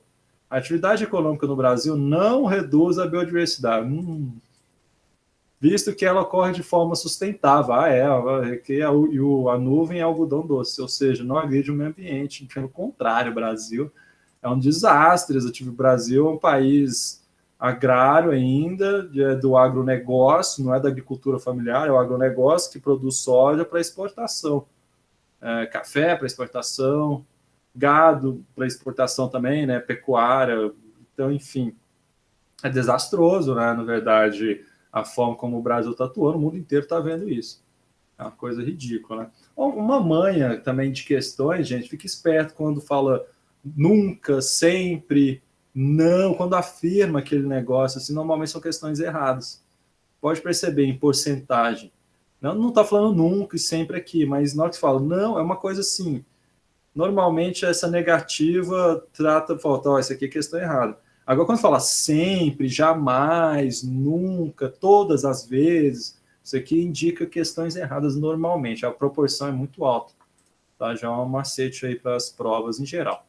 A atividade econômica no Brasil não reduz a biodiversidade. Visto que ela ocorre de forma sustentável. Que a nuvem é algodão doce, ou seja, não agride o meio ambiente. Pelo contrário, o Brasil é um desastre. O Brasil é um país agrário ainda, do agronegócio, não é da agricultura familiar, é o agronegócio que produz soja para exportação, café para exportação, gado para exportação também, né, pecuária. Então, enfim, é desastroso, né, na verdade, a forma como o Brasil está atuando, o mundo inteiro está vendo isso. É uma coisa ridícula, né? Uma manha também de questões, gente, fica esperto quando fala nunca, sempre, não, quando afirma aquele negócio, assim, normalmente são questões erradas. Pode perceber em porcentagem. Não está falando nunca e sempre aqui, mas na hora que fala, não, é uma coisa assim. Normalmente essa negativa trata, falta, ó, isso aqui é questão errada. Agora, quando fala sempre, jamais, nunca, todas as vezes, isso aqui indica questões erradas normalmente. A proporção é muito alta. Tá? Já é um macete aí para as provas em geral.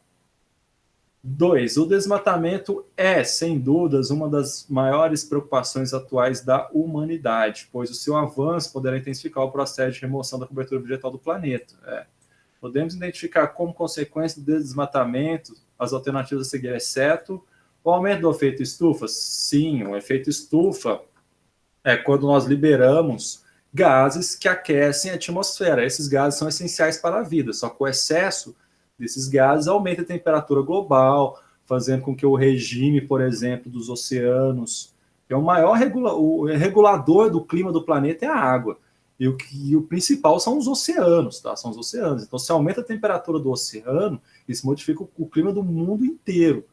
2. O desmatamento é, sem dúvidas, uma das maiores preocupações atuais da humanidade, pois o seu avanço poderá intensificar o processo de remoção da cobertura vegetal do planeta. Podemos identificar como consequência do desmatamento as alternativas a seguir, exceto o aumento do efeito estufa. Sim, o efeito estufa é quando nós liberamos gases que aquecem a atmosfera. Esses gases são essenciais para a vida, só que o excesso desses gases aumenta a temperatura global, fazendo com que o regime, por exemplo, dos oceanos, que é o maior regulador do clima do planeta, é a água. E o principal são os oceanos, tá? São os oceanos. Então, se aumenta a temperatura do oceano, isso modifica o clima do mundo inteiro.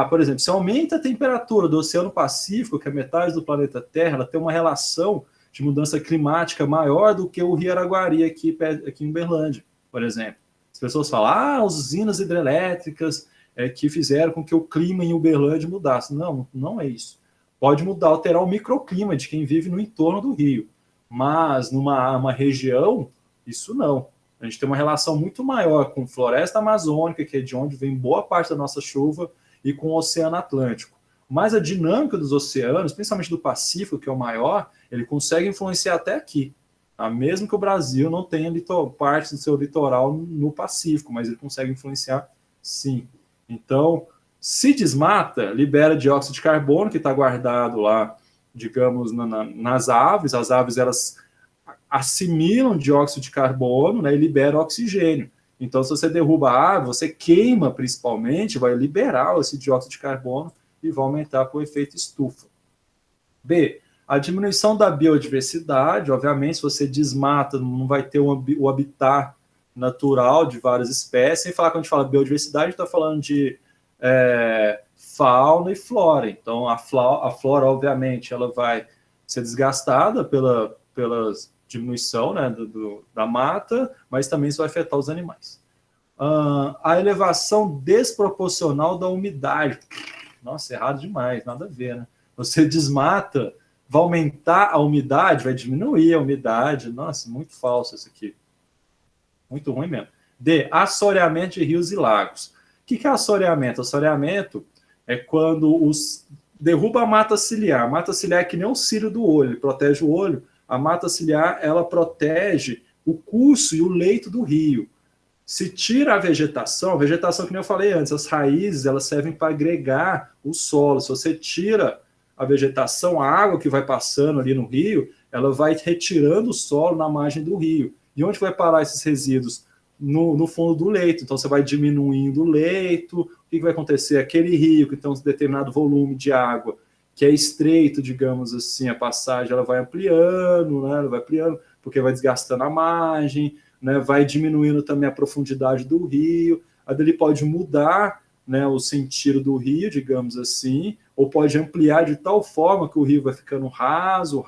Por exemplo, se aumenta a temperatura do Oceano Pacífico, que é metade do planeta Terra, ela tem uma relação de mudança climática maior do que o Rio Araguari aqui em Uberlândia, por exemplo. As pessoas falam, as usinas hidrelétricas que fizeram com que o clima em Uberlândia mudasse. Não, não é isso. Pode mudar, alterar o microclima de quem vive no entorno do rio. Mas numa região, isso não. A gente tem uma relação muito maior com floresta amazônica, que é de onde vem boa parte da nossa chuva, e com o Oceano Atlântico. Mas a dinâmica dos oceanos, principalmente do Pacífico, que é o maior, ele consegue influenciar até aqui. Mesmo que o Brasil não tenha parte do seu litoral no Pacífico, mas ele consegue influenciar sim. Então, se desmata, libera dióxido de carbono, que está guardado lá, digamos, nas aves. As aves, elas assimilam dióxido de carbono, né, e liberam oxigênio. Então, se você derruba a árvore, você queima principalmente, vai liberar esse dióxido de carbono e vai aumentar por efeito estufa. B. A diminuição da biodiversidade. Obviamente, se você desmata, não vai ter o habitat natural de várias espécies. Sem falar, quando a gente fala biodiversidade, a gente está falando de fauna e flora. Então, a flora, obviamente, ela vai ser desgastada pela diminuição, né, da mata, mas também isso vai afetar os animais. A elevação desproporcional da umidade. Nossa, errado demais, nada a ver, né? Você desmata, vai aumentar a umidade, vai diminuir a umidade. Nossa, muito falso isso aqui. Muito ruim mesmo. D. Assoreamento de rios e lagos. O que é assoreamento? Assoreamento é quando derruba a mata ciliar. A mata ciliar é que nem o cílio do olho, ele protege o olho. A mata ciliar, ela protege o curso e o leito do rio. Se tira a vegetação, que nem eu falei antes, as raízes, elas servem para agregar o solo. Se você tira a vegetação, a água que vai passando ali no rio, ela vai retirando o solo na margem do rio. E onde vai parar esses resíduos? No fundo do leito. Então, você vai diminuindo o leito. O que vai acontecer? Aquele rio que tem um determinado volume de água, que é estreito, digamos assim, a passagem ela vai ampliando, né? Ela vai ampliando, porque vai desgastando a margem, né? Vai diminuindo também a profundidade do rio. Ele pode mudar, né, o sentido do rio, digamos assim, ou pode ampliar de tal forma que o rio vai ficando raso,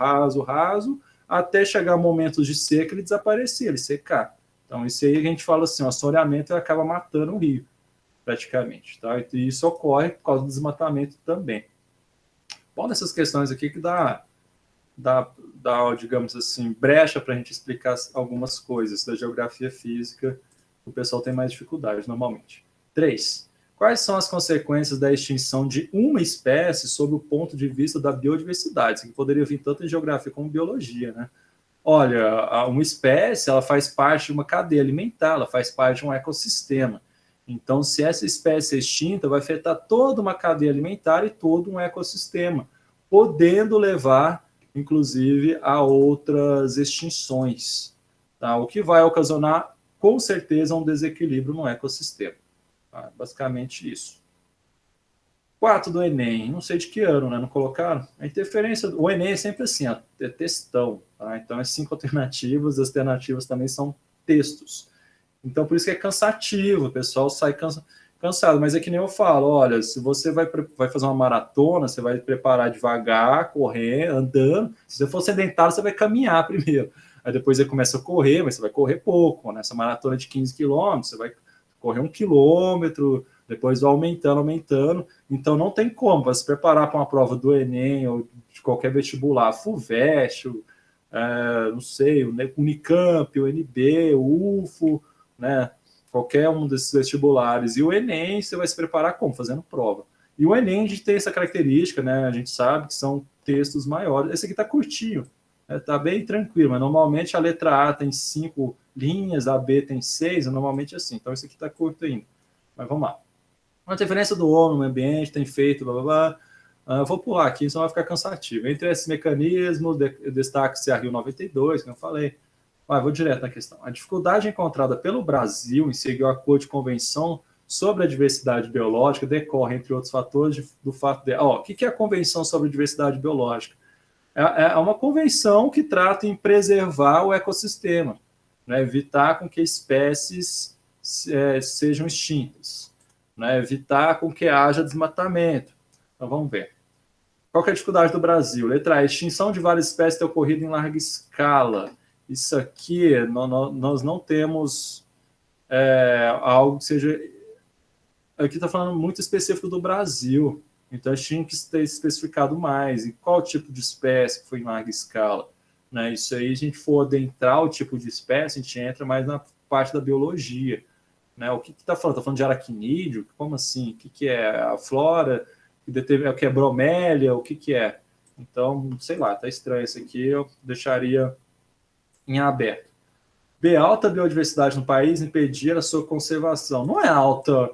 até chegar momentos de seca e ele desaparecer, ele secar. Então, isso aí a gente fala assim, o assoreamento acaba matando o rio, praticamente. Tá? E isso ocorre por causa do desmatamento também. Bom, dessas questões aqui que dá, digamos assim, brecha para a gente explicar algumas coisas da geografia física, o pessoal tem mais dificuldade normalmente. 3. Quais são as consequências da extinção de uma espécie sob o ponto de vista da biodiversidade? Isso que poderia vir tanto em geografia como em biologia, né? Olha, uma espécie, ela faz parte de uma cadeia alimentar, ela faz parte de um ecossistema. Então, se essa espécie é extinta, vai afetar toda uma cadeia alimentar e todo um ecossistema, podendo levar, inclusive, a outras extinções, tá? O que vai ocasionar, com certeza, um desequilíbrio no ecossistema. Tá? Basicamente isso. 4 do Enem, não sei de que ano, né? Não colocaram? A interferência, o Enem é sempre assim, ó, é textão, tá? Então, é 5 alternativas, as alternativas também são textos. Então, por isso que é cansativo, o pessoal sai cansado. Mas é que nem eu falo, olha, se você vai fazer uma maratona, você vai preparar devagar, correr, andando. Se você for sedentário, você vai caminhar primeiro. Aí depois você começa a correr, mas você vai correr pouco. Nessa maratona de 15 quilômetros, você vai correr 1 quilômetro, depois vai aumentando. Então, não tem como você se preparar para uma prova do Enem ou de qualquer vestibular, FUVEST, não sei, o Unicamp, o UNB, o UFO, né? Qualquer um desses vestibulares. E o Enem, você vai se preparar como? Fazendo prova. E o Enem, a gente tem essa característica, né? A gente sabe que são textos maiores. Esse aqui está curtinho, está bem tranquilo, mas normalmente a letra A tem 5 linhas, a B tem 6, normalmente é assim. Então, esse aqui está curto ainda. Mas vamos lá. A interferência do homem no ambiente tem feito, blá, blá, blá. Vou pular aqui, senão vai ficar cansativo. Entre esses mecanismos, destaque-se a Rio 92, que eu falei. Vou direto na questão. A dificuldade encontrada pelo Brasil em seguir o acordo de convenção sobre a diversidade biológica decorre, entre outros fatores, do fato de... o que é a Convenção sobre a Diversidade Biológica? É uma convenção que trata em preservar o ecossistema, né? Evitar com que espécies sejam extintas, né? Evitar com que haja desmatamento. Então, vamos ver. Qual que é a dificuldade do Brasil? Letra A, a extinção de várias espécies tem ocorrido em larga escala. Isso aqui, nós não temos algo que seja... Aqui está falando muito específico do Brasil, então a gente tinha que ter especificado mais. E qual tipo de espécie que foi em larga escala? Né? Isso aí, a gente for adentrar o tipo de espécie, a gente entra mais na parte da biologia. Né? O que está falando? Está falando de aracnídeo? Como assim? O que é a flora? O que é bromélia? O que é? Então, sei lá, está estranho isso aqui, eu deixaria em aberto. B, alta biodiversidade no país impedir a sua conservação. Não é alta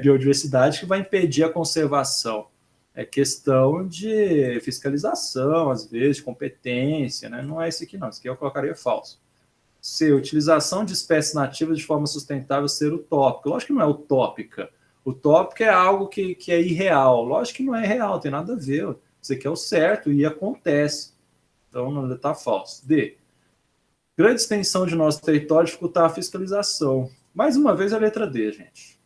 biodiversidade que vai impedir a conservação. É questão de fiscalização, às vezes, de competência, né? Não é esse aqui não, esse aqui eu colocaria falso. C, utilização de espécies nativas de forma sustentável ser utópica. Lógico que não é utópica. Utópica é algo que é irreal. Lógico que não é real, tem nada a ver. Isso aqui é o certo e acontece. Então, não está falso. D, grande extensão de nosso território dificultar a fiscalização. Mais uma vez, a letra D, gente.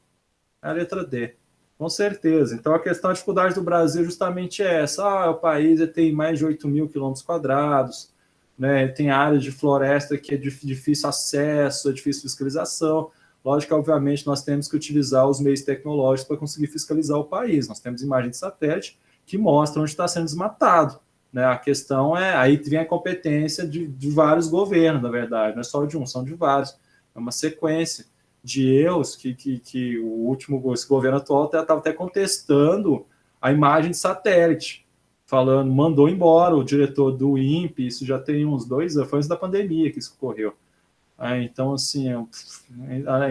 A letra D, com certeza. Então, a questão da dificuldade do Brasil justamente é essa. O país tem mais de 8 mil quilômetros quadrados, né? Tem áreas de floresta que é de difícil acesso, é difícil fiscalização. Lógico que, obviamente, nós temos que utilizar os meios tecnológicos para conseguir fiscalizar o país. Nós temos imagens de satélite que mostram onde está sendo desmatado. Né? A questão é, aí vem a competência de vários governos, na verdade, não é só de um, são de vários. É uma sequência de erros que o último, esse governo atual estava até contestando a imagem de satélite, falando, mandou embora o diretor do INPE, isso já tem uns 2 anos, foi antes da pandemia que isso ocorreu. Então, assim,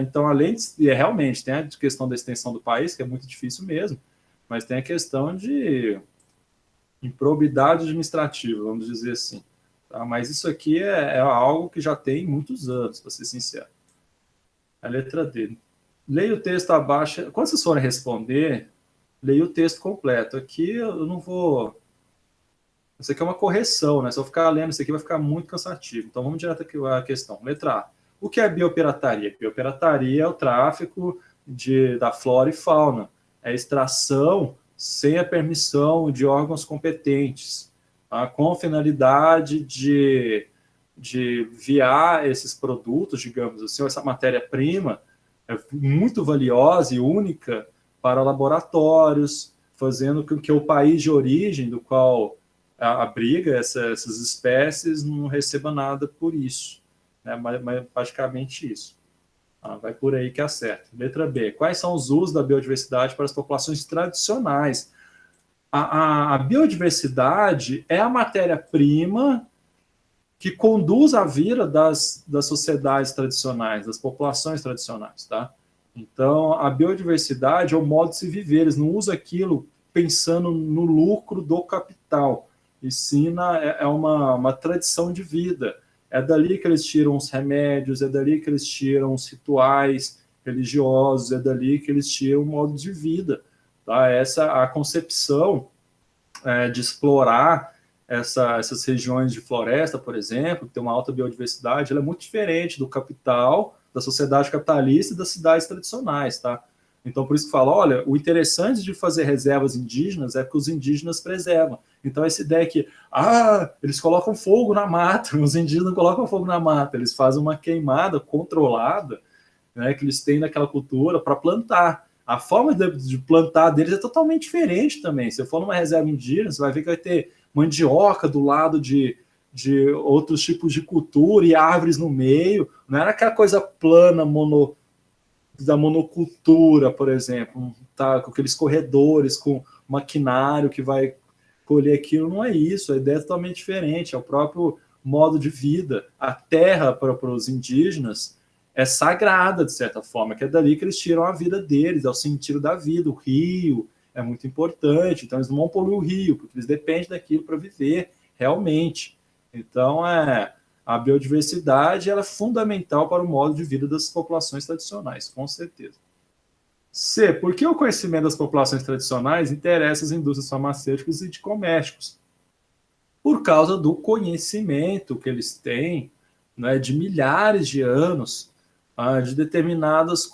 então, além de, realmente, tem a questão da extensão do país, que é muito difícil mesmo, mas tem a questão de improbidade administrativa, vamos dizer assim. Tá? Mas isso aqui é algo que já tem muitos anos, para ser sincero. A letra D. Leia o texto abaixo. Quando vocês forem responder, leia o texto completo. Aqui eu não vou... Isso aqui é uma correção, né? Se eu ficar lendo isso aqui, vai ficar muito cansativo. Então, vamos direto aqui à questão. Letra A. O que é biopirataria? Biopirataria é o tráfico da flora e fauna. É a extração sem a permissão de órgãos competentes, tá? Com finalidade de enviar esses produtos, digamos assim, essa matéria-prima é muito valiosa e única para laboratórios, fazendo com que o país de origem do qual abriga essas espécies não receba nada por isso. Né? Mas praticamente isso. Vai por aí que acerta. Letra B. Quais são os usos da biodiversidade para as populações tradicionais? A biodiversidade é a matéria-prima que conduz a vida das sociedades tradicionais, das populações tradicionais. Tá? Então, a biodiversidade é o modo de se viver, eles não usam aquilo pensando no lucro do capital, e sim é uma tradição de vida. É dali que eles tiram os remédios, é dali que eles tiram os rituais religiosos, é dali que eles tiram o modo de vida. Tá? Essa a concepção de explorar essas regiões de floresta, por exemplo, que tem uma alta biodiversidade, ela é muito diferente do capital, da sociedade capitalista e das cidades tradicionais, tá? Então, por isso que fala, olha, o interessante de fazer reservas indígenas é que os indígenas preservam. Então, essa ideia que, eles colocam fogo na mata, os indígenas não colocam fogo na mata, eles fazem uma queimada controlada, né, que eles têm naquela cultura para plantar. A forma de plantar deles é totalmente diferente também. Se eu for numa reserva indígena, você vai ver que vai ter mandioca do lado de outros tipos de cultura e árvores no meio. Não era aquela coisa plana, da monocultura, por exemplo, tá? Com aqueles corredores, com maquinário que vai colher aquilo. Não é isso, a ideia é totalmente diferente. É o próprio modo de vida. A terra para os indígenas é sagrada, de certa forma, que é dali que eles tiram a vida deles, é o sentido da vida. O rio é muito importante, então eles não vão poluir o rio, porque eles dependem daquilo para viver realmente. Então, a biodiversidade ela é fundamental para o modo de vida das populações tradicionais, com certeza. C. Por que o conhecimento das populações tradicionais interessa as indústrias farmacêuticas e de comércios? Por causa do conhecimento que eles têm, né, de milhares de anos, de determinadas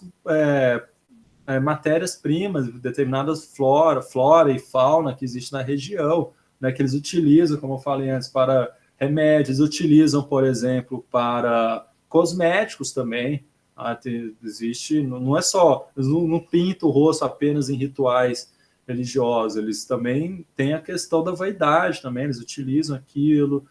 matérias-primas, determinadas flora e fauna que existe na região, né, que eles utilizam, como eu falei antes, para remédios, utilizam, por exemplo, para cosméticos também. Existe, não é só, eles não pintam o rosto apenas em rituais religiosos, eles também têm a questão da vaidade também, eles utilizam aquilo.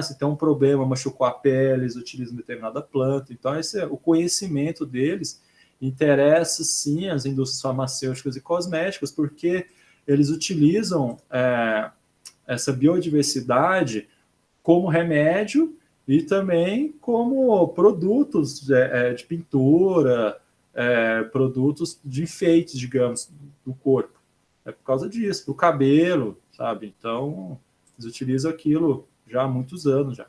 Se tem um problema, machucou a pele, eles utilizam determinada planta. Então, esse é o conhecimento deles interessa sim as indústrias farmacêuticas e cosméticas, porque eles utilizam essa biodiversidade como remédio e também como produtos de pintura, produtos de enfeites, digamos, do corpo. É por causa disso, do cabelo, sabe? Então, eles utilizam aquilo já há muitos anos já.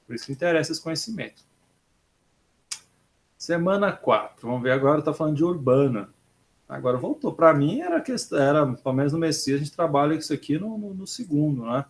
Por isso que interessa esse conhecimento. Semana 4. Vamos ver agora, está falando de urbana. Agora voltou. Para mim, era pelo menos no Messias, a gente trabalha isso aqui no segundo, né?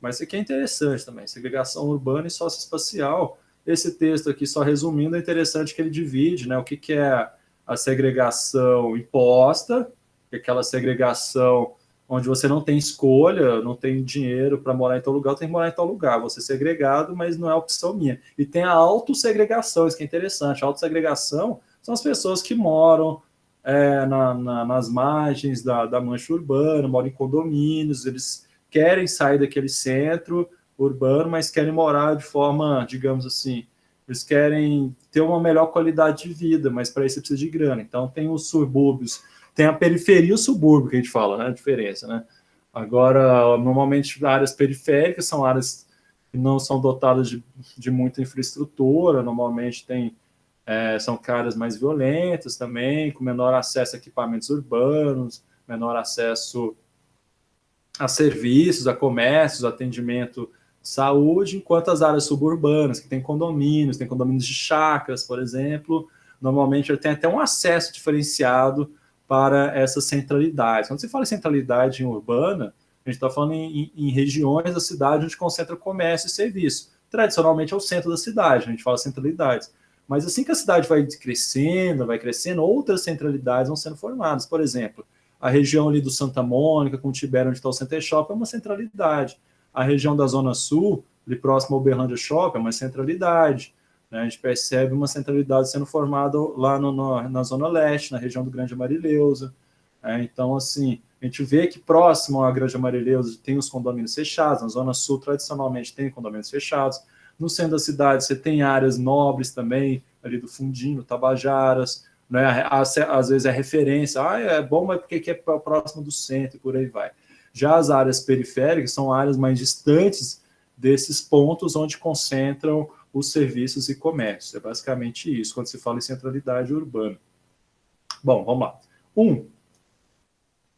Mas isso aqui é interessante também. Segregação urbana e socioespacial. Esse texto aqui, só resumindo, é interessante que ele divide, né? O que é a segregação imposta, que é aquela segregação onde você não tem escolha, não tem dinheiro para morar em tal lugar, tem que morar em tal lugar. Você é segregado, mas não é opção minha. E tem a autossegregação, isso que é interessante. A autossegregação são as pessoas que moram nas margens da mancha urbana, moram em condomínios, eles querem sair daquele centro urbano, mas querem morar de forma, digamos assim, eles querem ter uma melhor qualidade de vida, mas para isso precisa de grana. Então tem os subúrbios, tem a periferia e o subúrbio que a gente fala, né? A diferença, né? Agora, normalmente áreas periféricas são áreas que não são dotadas de muita infraestrutura, normalmente são áreas mais violentas também, com menor acesso a equipamentos urbanos, menor acesso a serviços, a comércios, atendimento de saúde, enquanto as áreas suburbanas, que tem condomínios de chácaras, por exemplo, normalmente tem até um acesso diferenciado para essas centralidades. Quando se fala em centralidade urbana, a gente está falando em regiões da cidade onde concentra comércio e serviço. Tradicionalmente é o centro da cidade, a gente fala centralidades. Mas assim que a cidade vai crescendo, outras centralidades vão sendo formadas. Por exemplo, a região ali do Santa Mônica, com o Tibério, onde está o Center Shop, é uma centralidade. A região da Zona Sul, ali próximo ao Uberlândia Shop, é uma centralidade. Né? A gente percebe uma centralidade sendo formada lá na Zona Leste, na região do Grande Marileusa. Então, assim, a gente vê que próximo à Grande Marileusa tem os condomínios fechados, na Zona Sul, tradicionalmente, tem condomínios fechados. No centro da cidade, você tem áreas nobres também, ali do Fundinho, Tabajaras, né? Às vezes é referência, é bom, mas porque é próximo do centro e por aí vai. Já as áreas periféricas são áreas mais distantes desses pontos onde concentram os serviços e comércios. É basicamente isso, quando se fala em centralidade urbana. Bom, vamos lá. 1.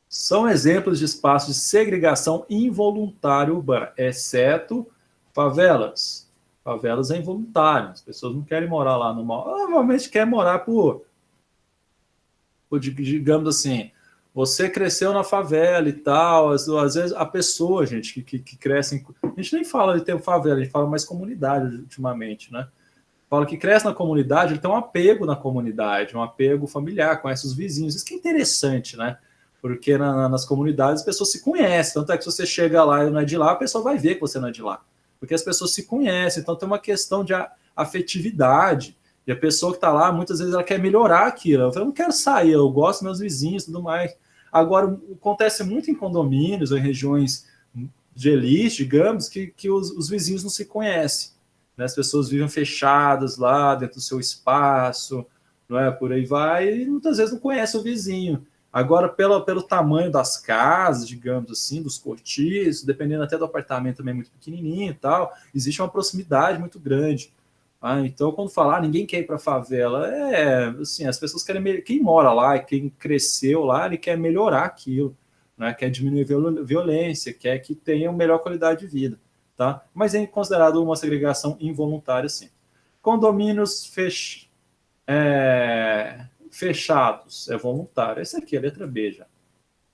São exemplos de espaços de segregação involuntária urbana, exceto favelas. Favelas é involuntário, as pessoas não querem morar lá no mal. Normalmente quer morar digamos assim, você cresceu na favela e tal, às vezes a pessoa, gente, que cresce... A gente nem fala de ter favela, a gente fala mais comunidade ultimamente, né? Fala que cresce na comunidade, ele tem um apego na comunidade, um apego familiar, conhece os vizinhos. Isso que é interessante, né? Porque nas comunidades as pessoas se conhecem. Tanto é que se você chega lá e não é de lá, a pessoa vai ver que você não é de lá. Porque as pessoas se conhecem. Então tem uma questão de afetividade. E a pessoa que está lá, muitas vezes, ela quer melhorar aquilo. Eu não quero sair, eu gosto dos meus vizinhos e tudo mais. Agora, acontece muito em condomínios ou em regiões de elite, digamos, que os vizinhos não se conhecem. Né? As pessoas vivem fechadas lá dentro do seu espaço, não é? Por aí vai, e muitas vezes não conhece o vizinho. Agora, pelo tamanho das casas, digamos assim, dos cortiços, dependendo até do apartamento também muito pequenininho e tal, existe uma proximidade muito grande. Então, quando falar, ninguém quer ir para a favela, assim, as pessoas querem... Quem mora lá, quem cresceu lá, ele quer melhorar aquilo, né? Quer diminuir a violência, quer que tenha uma melhor qualidade de vida. Tá? Mas é considerado uma segregação involuntária, sim. Condomínios fechados é voluntário. Essa aqui é a letra B já.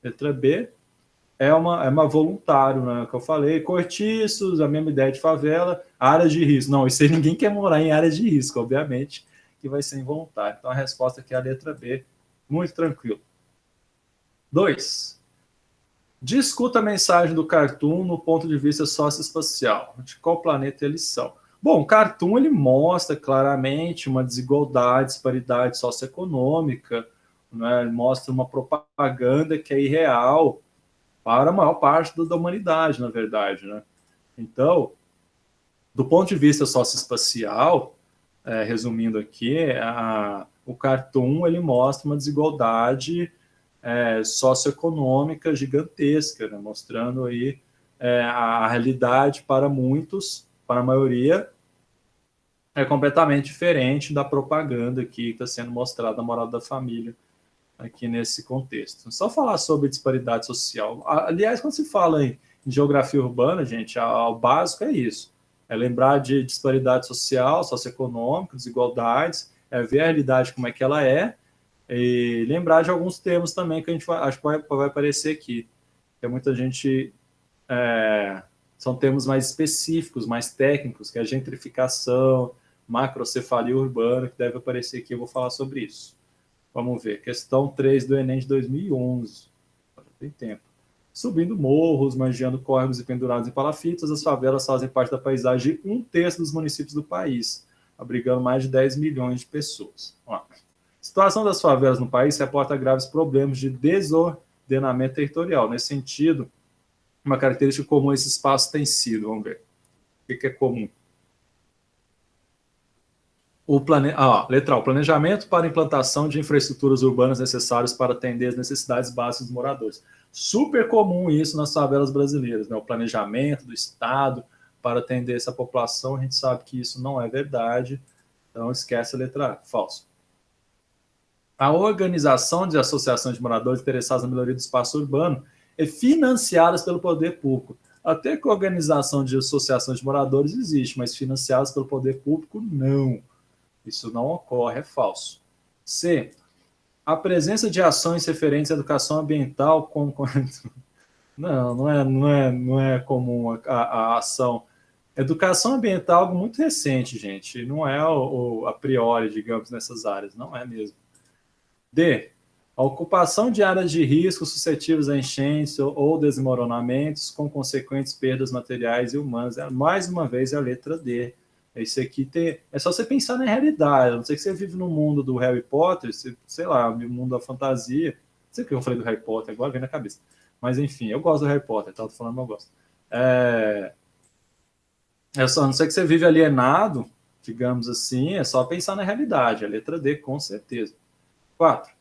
Letra B é uma voluntário, né? Que eu falei. Cortiços, a mesma ideia de favela. Áreas de risco. Não, isso aí ninguém quer morar em áreas de risco, obviamente, que vai ser involuntário. Então a resposta aqui é a letra B. Muito tranquilo. 2. Discuta a mensagem do Cartoon no ponto de vista socioespacial. De qual planeta eles são? Bom, o Cartoon ele mostra claramente uma desigualdade, disparidade socioeconômica, né? Ele mostra uma propaganda que é irreal para a maior parte da humanidade, na verdade, né? Então, do ponto de vista socioespacial, resumindo aqui, o Cartoon ele mostra uma desigualdade socioeconômica gigantesca, né? Mostrando aí a realidade para muitos, para a maioria, é completamente diferente da propaganda aqui que está sendo mostrada na moral da família aqui nesse contexto. Só falar sobre disparidade social. Aliás, quando se fala em geografia urbana, gente, o básico é isso. É lembrar de disparidade social, socioeconômica, desigualdades, ver a realidade como é que ela é, e lembrar de alguns termos também que a gente acho que vai aparecer aqui. Tem muita gente... são termos mais específicos, mais técnicos, que é a gentrificação, macrocefalia urbana, que deve aparecer aqui, eu vou falar sobre isso. Vamos ver, questão 3 do Enem de 2011. Tem tempo. Subindo morros, manjando córregos e pendurados em palafitas, as favelas fazem parte da paisagem de 1/3 dos municípios do país, abrigando mais de 10 milhões de pessoas. A situação das favelas no país reporta graves problemas de desordenamento territorial. Nesse sentido, uma característica comum a esse espaço tem sido, vamos ver, o que é comum? Letra A, o planejamento para a implantação de infraestruturas urbanas necessárias para atender as necessidades básicas dos moradores. Super comum isso nas favelas brasileiras, né? O planejamento do Estado para atender essa população, a gente sabe que isso não é verdade, então esquece a letra A, falso. A organização de associações de moradores interessados na melhoria do espaço urbano é financiadas pelo poder público. Até que a organização de associações de moradores existe, mas financiadas pelo poder público, não. Isso não ocorre, é falso. C. A presença de ações referentes à educação ambiental como... Não é comum a ação. Educação ambiental é algo muito recente, gente. Não é a priori, digamos, nessas áreas. Não é mesmo. D. A ocupação de áreas de risco suscetíveis a enchentes ou desmoronamentos com consequentes perdas materiais e humanas. Mais uma vez, é a letra D. Esse aqui é só você pensar na realidade. Não sei que você vive no mundo do Harry Potter, sei lá, no mundo da fantasia. Não sei o que eu falei do Harry Potter, agora vem na cabeça. Mas enfim, eu gosto do Harry Potter, tá? Tô falando, mas eu gosto. Só, não sei que você vive alienado, digamos assim, é só pensar na realidade. A letra D, com certeza. 4.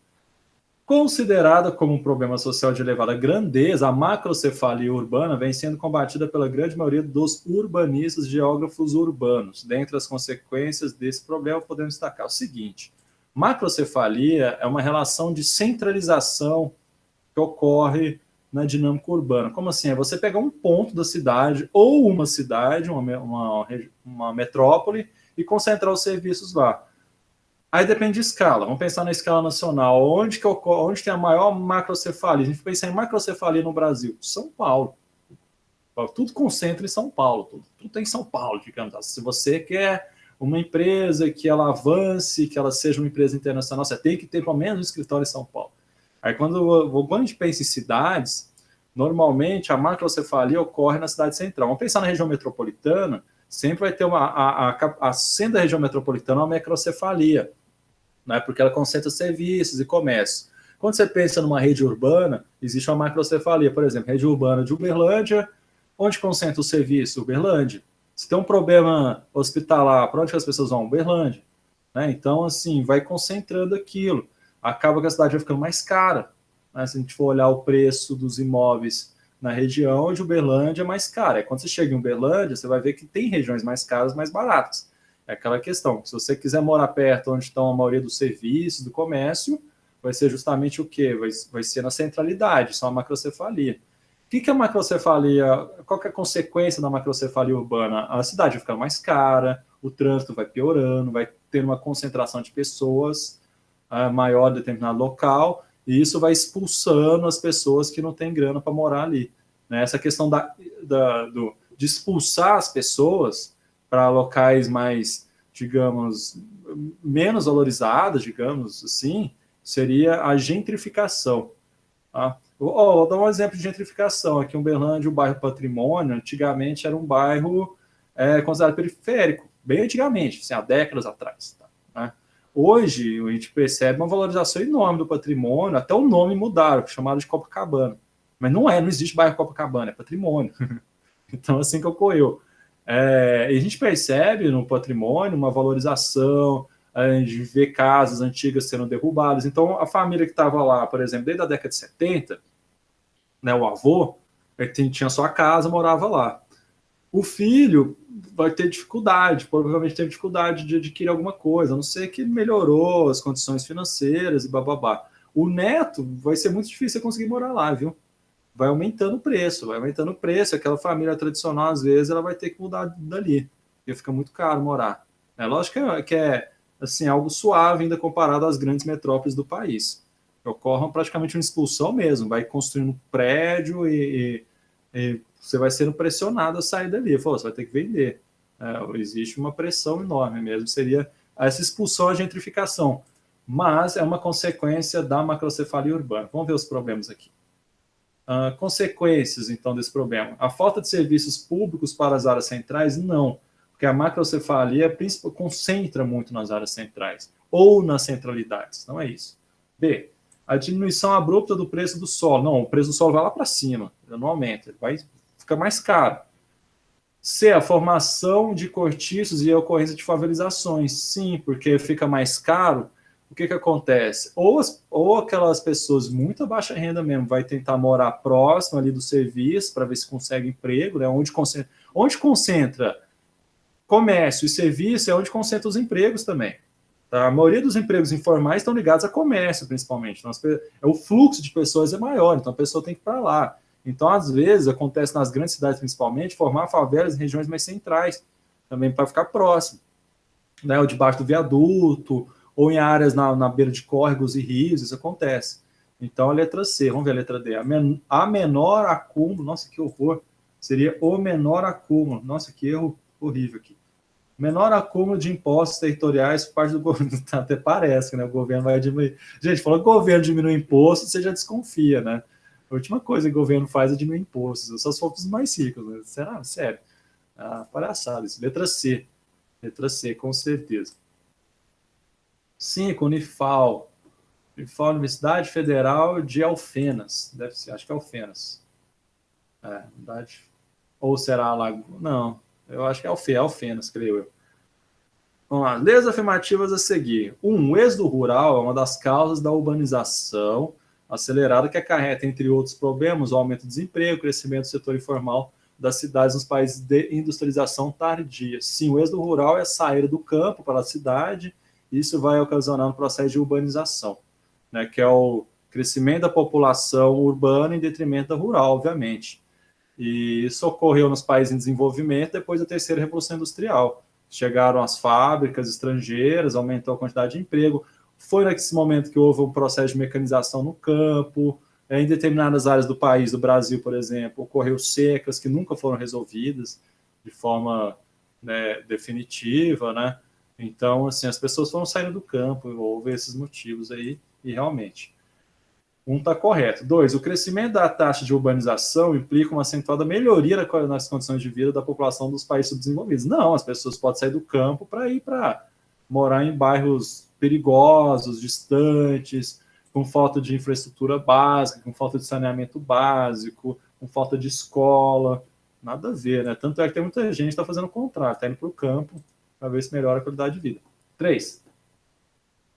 Considerada como um problema social de elevada grandeza, a macrocefalia urbana vem sendo combatida pela grande maioria dos urbanistas e geógrafos urbanos. Dentre as consequências desse problema, podemos destacar o seguinte: Macrocefalia é uma relação de centralização que ocorre na dinâmica urbana. Como assim? É você pegar um ponto da cidade, ou uma cidade, uma metrópole, e concentrar os serviços lá. Aí depende de escala. Vamos pensar na escala nacional. Onde tem a maior macrocefalia? A gente pensa em macrocefalia no Brasil. São Paulo. Tudo concentra em São Paulo. Tudo tem em São Paulo, digamos assim. Se você quer uma empresa que ela avance, que ela seja uma empresa internacional, você tem que ter pelo menos um escritório em São Paulo. Aí quando a gente pensa em cidades, normalmente a macrocefalia ocorre na cidade central. Vamos pensar na região metropolitana, sempre vai ter a sendo da região metropolitana uma macrocefalia, né? Porque ela concentra serviços e comércio. Quando você pensa numa rede urbana, existe uma macrocefalia. Por exemplo, rede urbana de Uberlândia, onde concentra o serviço? Uberlândia. Se tem um problema hospitalar, para onde as pessoas vão? Uberlândia. Né? Então, assim, vai concentrando aquilo. Acaba que a cidade vai ficando mais cara. Né? Se a gente for olhar o preço dos imóveis na região de Uberlândia, é mais caro. Quando você chega em Uberlândia, você vai ver que tem regiões mais caras, mais baratas. É aquela questão. Se você quiser morar perto onde estão a maioria dos serviços, do comércio, vai ser justamente o quê? Vai ser na centralidade, só a macrocefalia. O que é a macrocefalia? Qual que é a consequência da macrocefalia urbana? A cidade vai ficar mais cara, o trânsito vai piorando, vai ter uma concentração de pessoas maior em determinado local, e isso vai expulsando as pessoas que não têm grana para morar ali. Né? Essa questão de expulsar as pessoas para locais mais, digamos, menos valorizados, digamos assim, seria a gentrificação. Tá? Vou dar um exemplo de gentrificação. Aqui em Uberlândia, o bairro Patrimônio, antigamente era um bairro considerado periférico, bem antigamente, assim, há décadas atrás. Tá? Né? Hoje, a gente percebe uma valorização enorme do patrimônio, até o nome mudaram, chamado de Copacabana. Mas não existe bairro Copacabana, é patrimônio. Então, assim que ocorreu. E a gente percebe no patrimônio uma valorização, de ver casas antigas sendo derrubadas. Então, a família que estava lá, por exemplo, desde a década de 70, né, o avô, tinha sua casa, morava lá. O filho vai ter dificuldade, provavelmente teve dificuldade de adquirir alguma coisa, a não ser que melhorou as condições financeiras e bababá. O neto vai ser muito difícil conseguir morar lá, viu? Vai aumentando o preço, aquela família tradicional, às vezes, ela vai ter que mudar dali, porque fica muito caro morar. É lógico que é assim, algo suave ainda comparado às grandes metrópoles do país. Ocorre praticamente uma expulsão mesmo, vai construindo um prédio e você vai sendo pressionado a sair dali. Você vai ter que vender. Existe uma pressão enorme mesmo, seria essa expulsão, a gentrificação. Mas é uma consequência da macrocefalia urbana. Vamos ver os problemas aqui. Consequências, então, desse problema. A falta de serviços públicos para as áreas centrais, não. Porque a macrocefalia concentra muito nas áreas centrais, ou nas centralidades, não é isso. B, a diminuição abrupta do preço do solo. Não, o preço do solo vai lá para cima, ele não aumenta, ele vai ficar mais caro. C, a formação de cortiços e a ocorrência de favelizações. Sim, porque fica mais caro, o que acontece? Ou aquelas pessoas muito baixa renda mesmo vai tentar morar próximo ali do serviço para ver se consegue emprego, né? Onde concentra comércio e serviço é onde concentra os empregos também. Tá? A maioria dos empregos informais estão ligados a comércio, principalmente. Então, o fluxo de pessoas é maior, então a pessoa tem que ir para lá. Então, às vezes, acontece nas grandes cidades, principalmente, formar favelas em regiões mais centrais, também para ficar próximo. Né? Ou debaixo do viaduto, ou em áreas na beira de córregos e rios, isso acontece. Então, a letra C, vamos ver a letra D. A menor acúmulo, nossa, que horror, seria o menor acúmulo. Nossa, que erro horrível aqui. Menor acúmulo de impostos territoriais por parte do governo. Até parece, né? O governo vai diminuir. Gente, falou que o governo diminui imposto, você já desconfia, né? A última coisa que o governo faz é diminuir impostos. Só se for os mais ricos, né? Será? Sério. Palhaçada isso. Letra C. Letra C, com certeza. 5, Unifal. Unifal, Universidade Federal de Alfenas. Deve ser, acho que é Alfenas. Verdade. Ou será Alagoas? Não. Eu acho que é Alfenas, creio eu. Vamos lá. Leis afirmativas a seguir. O êxodo rural é uma das causas da urbanização acelerada que acarreta, entre outros problemas, o aumento do desemprego, o crescimento do setor informal das cidades nos países de industrialização tardia. Sim, o êxodo rural é a saída do campo para a cidade isso vai ocasionar um processo de urbanização, né, que é o crescimento da população urbana em detrimento da rural, obviamente. E isso ocorreu nos países em desenvolvimento depois da terceira revolução industrial. Chegaram as fábricas estrangeiras, aumentou a quantidade de emprego. Foi nesse momento que houve um processo de mecanização no campo. Em determinadas áreas do país, do Brasil, por exemplo, ocorreu secas que nunca foram resolvidas de forma, né, definitiva, né? Então, assim, as pessoas foram saindo do campo, houve esses motivos aí, e realmente um está correto. 2, o crescimento da taxa de urbanização implica uma acentuada melhoria nas condições de vida da população dos países subdesenvolvidos. Não, as pessoas podem sair do campo para ir para morar em bairros perigosos, distantes, com falta de infraestrutura básica, com falta de saneamento básico, com falta de escola. Nada a ver, né? Tanto é que tem muita gente que está fazendo o contrário, está indo para o campo para ver se melhora a qualidade de vida. 3,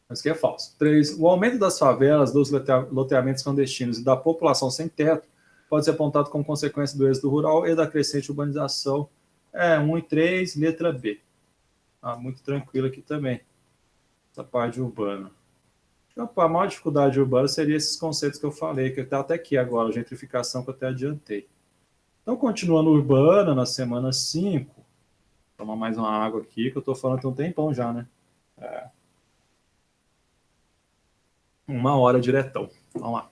mas que é falso. 3, o aumento das favelas, dos loteamentos clandestinos e da população sem teto pode ser apontado como consequência do êxodo rural e da crescente urbanização. 1 e 3, letra B. Muito tranquilo aqui também, essa parte urbana. A maior dificuldade urbana seria esses conceitos que eu falei, que está até aqui agora, gentrificação que eu até adiantei. Então, continuando urbana, na semana 5, vou tomar mais uma água aqui, que eu estou falando tem um tempão já, né? 1 hora diretão. Vamos lá.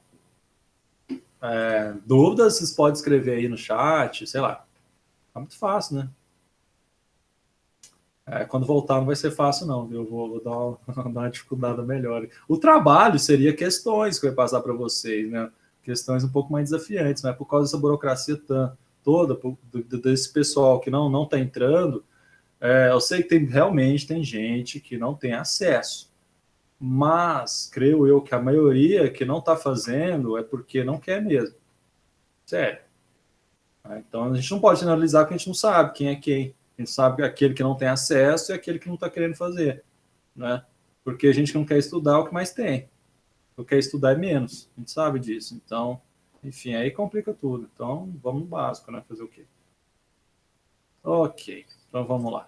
Dúvidas, vocês podem escrever aí no chat, sei lá. Tá muito fácil, né? Quando voltar não vai ser fácil, não, viu? Eu vou dar uma dificuldade melhor. O trabalho seria questões que eu ia passar para vocês, né? Questões um pouco mais desafiantes, mas por causa dessa burocracia toda, desse pessoal que não está entrando, eu sei que realmente tem gente que não tem acesso. Mas creio eu que a maioria que não está fazendo é porque não quer mesmo. Sério. Então a gente não pode analisar porque a gente não sabe quem é quem. A gente sabe que aquele que não tem acesso é aquele que não está querendo fazer, né? Porque a gente que não quer estudar é o que mais tem. O que quer estudar é menos. A gente sabe disso. Então, enfim, aí complica tudo. Então, vamos no básico, né? Fazer o quê? Ok, então vamos lá.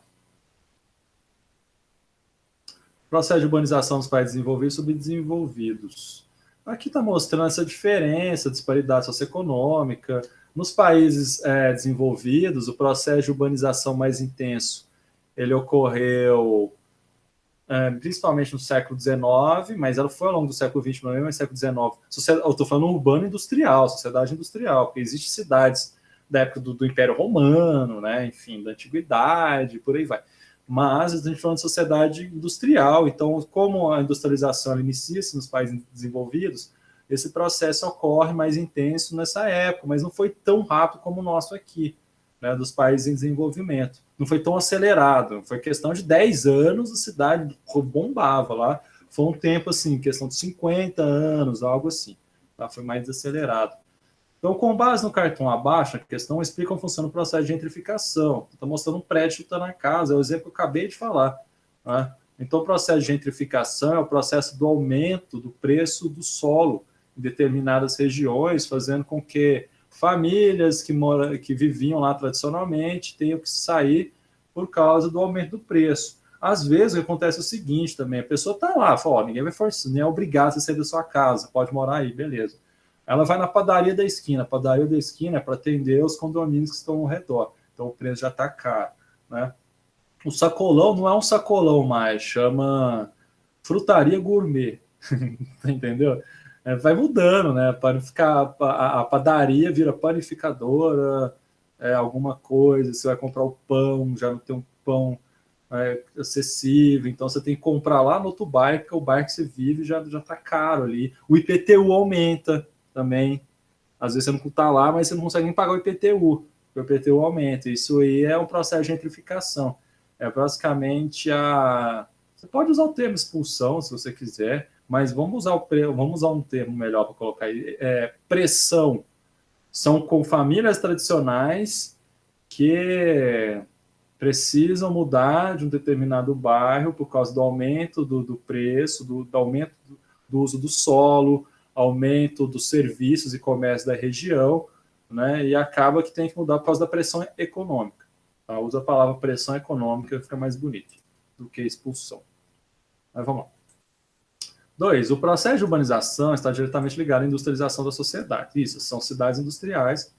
Processo de urbanização dos países desenvolvidos e subdesenvolvidos. Aqui está mostrando essa diferença, disparidade socioeconômica. Nos países desenvolvidos, o processo de urbanização mais intenso, ele ocorreu principalmente no século XIX, mas ela foi ao longo do século XX, não é mais século XIX. Eu estou falando urbano industrial, sociedade industrial, porque existem cidades da época do Império Romano, né, enfim, da Antiguidade, por aí vai. Mas a gente está falando de sociedade industrial, então, como a industrialização inicia-se nos países desenvolvidos, esse processo ocorre mais intenso nessa época, mas não foi tão rápido como o nosso aqui, né, dos países em desenvolvimento. Não foi tão acelerado, foi questão de 10 anos, a cidade bombava lá. Foi um tempo, assim, questão de 50 anos, algo assim. Tá? Foi mais acelerado. Então, com base no cartão abaixo, a questão explica como funciona o processo de gentrificação. Está mostrando um prédio que está na casa, é o exemplo que eu acabei de falar. Né? Então, o processo de gentrificação é o processo do aumento do preço do solo em determinadas regiões, fazendo com que famílias que viviam lá tradicionalmente tenham que sair por causa do aumento do preço. Às vezes acontece o seguinte também, a pessoa está lá, fala, ninguém vai forçar, nem é obrigado a sair da sua casa, pode morar aí, beleza. Ela vai na padaria da esquina. A padaria da esquina é para atender os condomínios que estão ao redor. Então o preço já está caro. Né? O sacolão não é um sacolão mais, chama frutaria gourmet. Entendeu? Vai mudando, né? A padaria vira panificadora, alguma coisa. Você vai comprar o pão, já não tem um pão acessível. Então você tem que comprar lá no outro bairro, porque o bairro que você vive já está caro ali. O IPTU aumenta também. Às vezes você não está lá, mas você não consegue nem pagar o IPTU, porque o IPTU aumenta. Isso aí é um processo de gentrificação. É basicamente Você pode usar o termo expulsão, se você quiser, mas vamos usar um termo melhor para colocar aí. Pressão. São com famílias tradicionais que precisam mudar de um determinado bairro por causa do aumento do preço, do aumento do uso do solo, aumento dos serviços e comércio da região, né? E acaba que tem que mudar por causa da pressão econômica. Tá? Usa a palavra pressão econômica, fica mais bonito do que expulsão. Mas vamos lá. 2. O processo de urbanização está diretamente ligado à industrialização da sociedade. Isso, são cidades industriais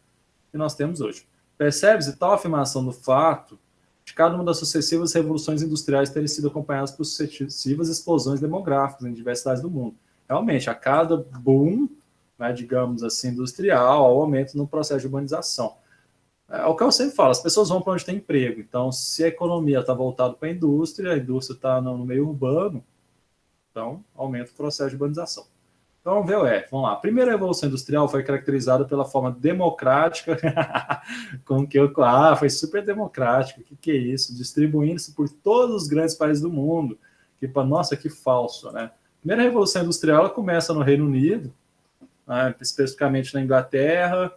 que nós temos hoje. Percebe-se tal afirmação do fato de cada uma das sucessivas revoluções industriais terem sido acompanhadas por sucessivas explosões demográficas em diversas cidades do mundo. Realmente, a cada boom, né, digamos assim, industrial, há um aumento no processo de urbanização. É o que eu sempre falo, as pessoas vão para onde tem emprego. Então, se a economia está voltada para a indústria está no meio urbano, então aumenta o processo de urbanização. Então, vamos ver o F. Vamos lá. A primeira revolução industrial foi caracterizada pela forma democrática, com que foi super democrática. O que é isso? Distribuindo-se por todos os grandes países do mundo. Nossa, que falso, né? A primeira revolução industrial ela começa no Reino Unido, né, especificamente na Inglaterra.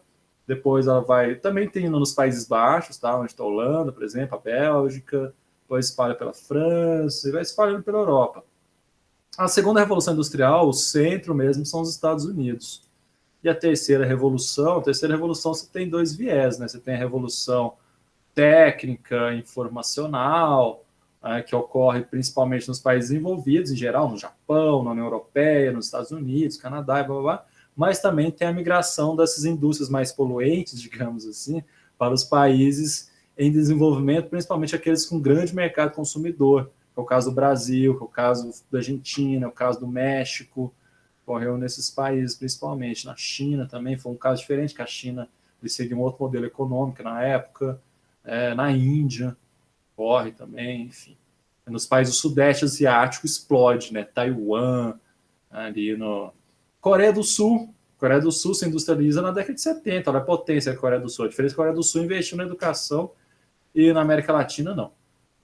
Depois ela vai... Também tem nos Países Baixos, tá? Onde está a Holanda, por exemplo, a Bélgica. Depois espalha pela França e vai espalhando pela Europa. A segunda revolução industrial, o centro mesmo, são os Estados Unidos. E a terceira revolução você tem dois viés, né? Você tem a revolução técnica, informacional, que ocorre principalmente nos países envolvidos, em geral, no Japão, na União Europeia, nos Estados Unidos, Canadá e blá, blá, blá. Mas também tem a migração dessas indústrias mais poluentes, digamos assim, para os países em desenvolvimento, principalmente aqueles com grande mercado consumidor, que é o caso do Brasil, que é o caso da Argentina, é o caso do México, ocorreu nesses países principalmente. Na China também foi um caso diferente, que a China seguia um outro modelo econômico na época, na Índia, ocorre também, enfim. Nos países do Sudeste Asiático explode, né? Taiwan, ali no... Coreia do Sul se industrializa na década de 70, olha a potência da Coreia do Sul. A diferença é que a Coreia do Sul investiu na educação e na América Latina não.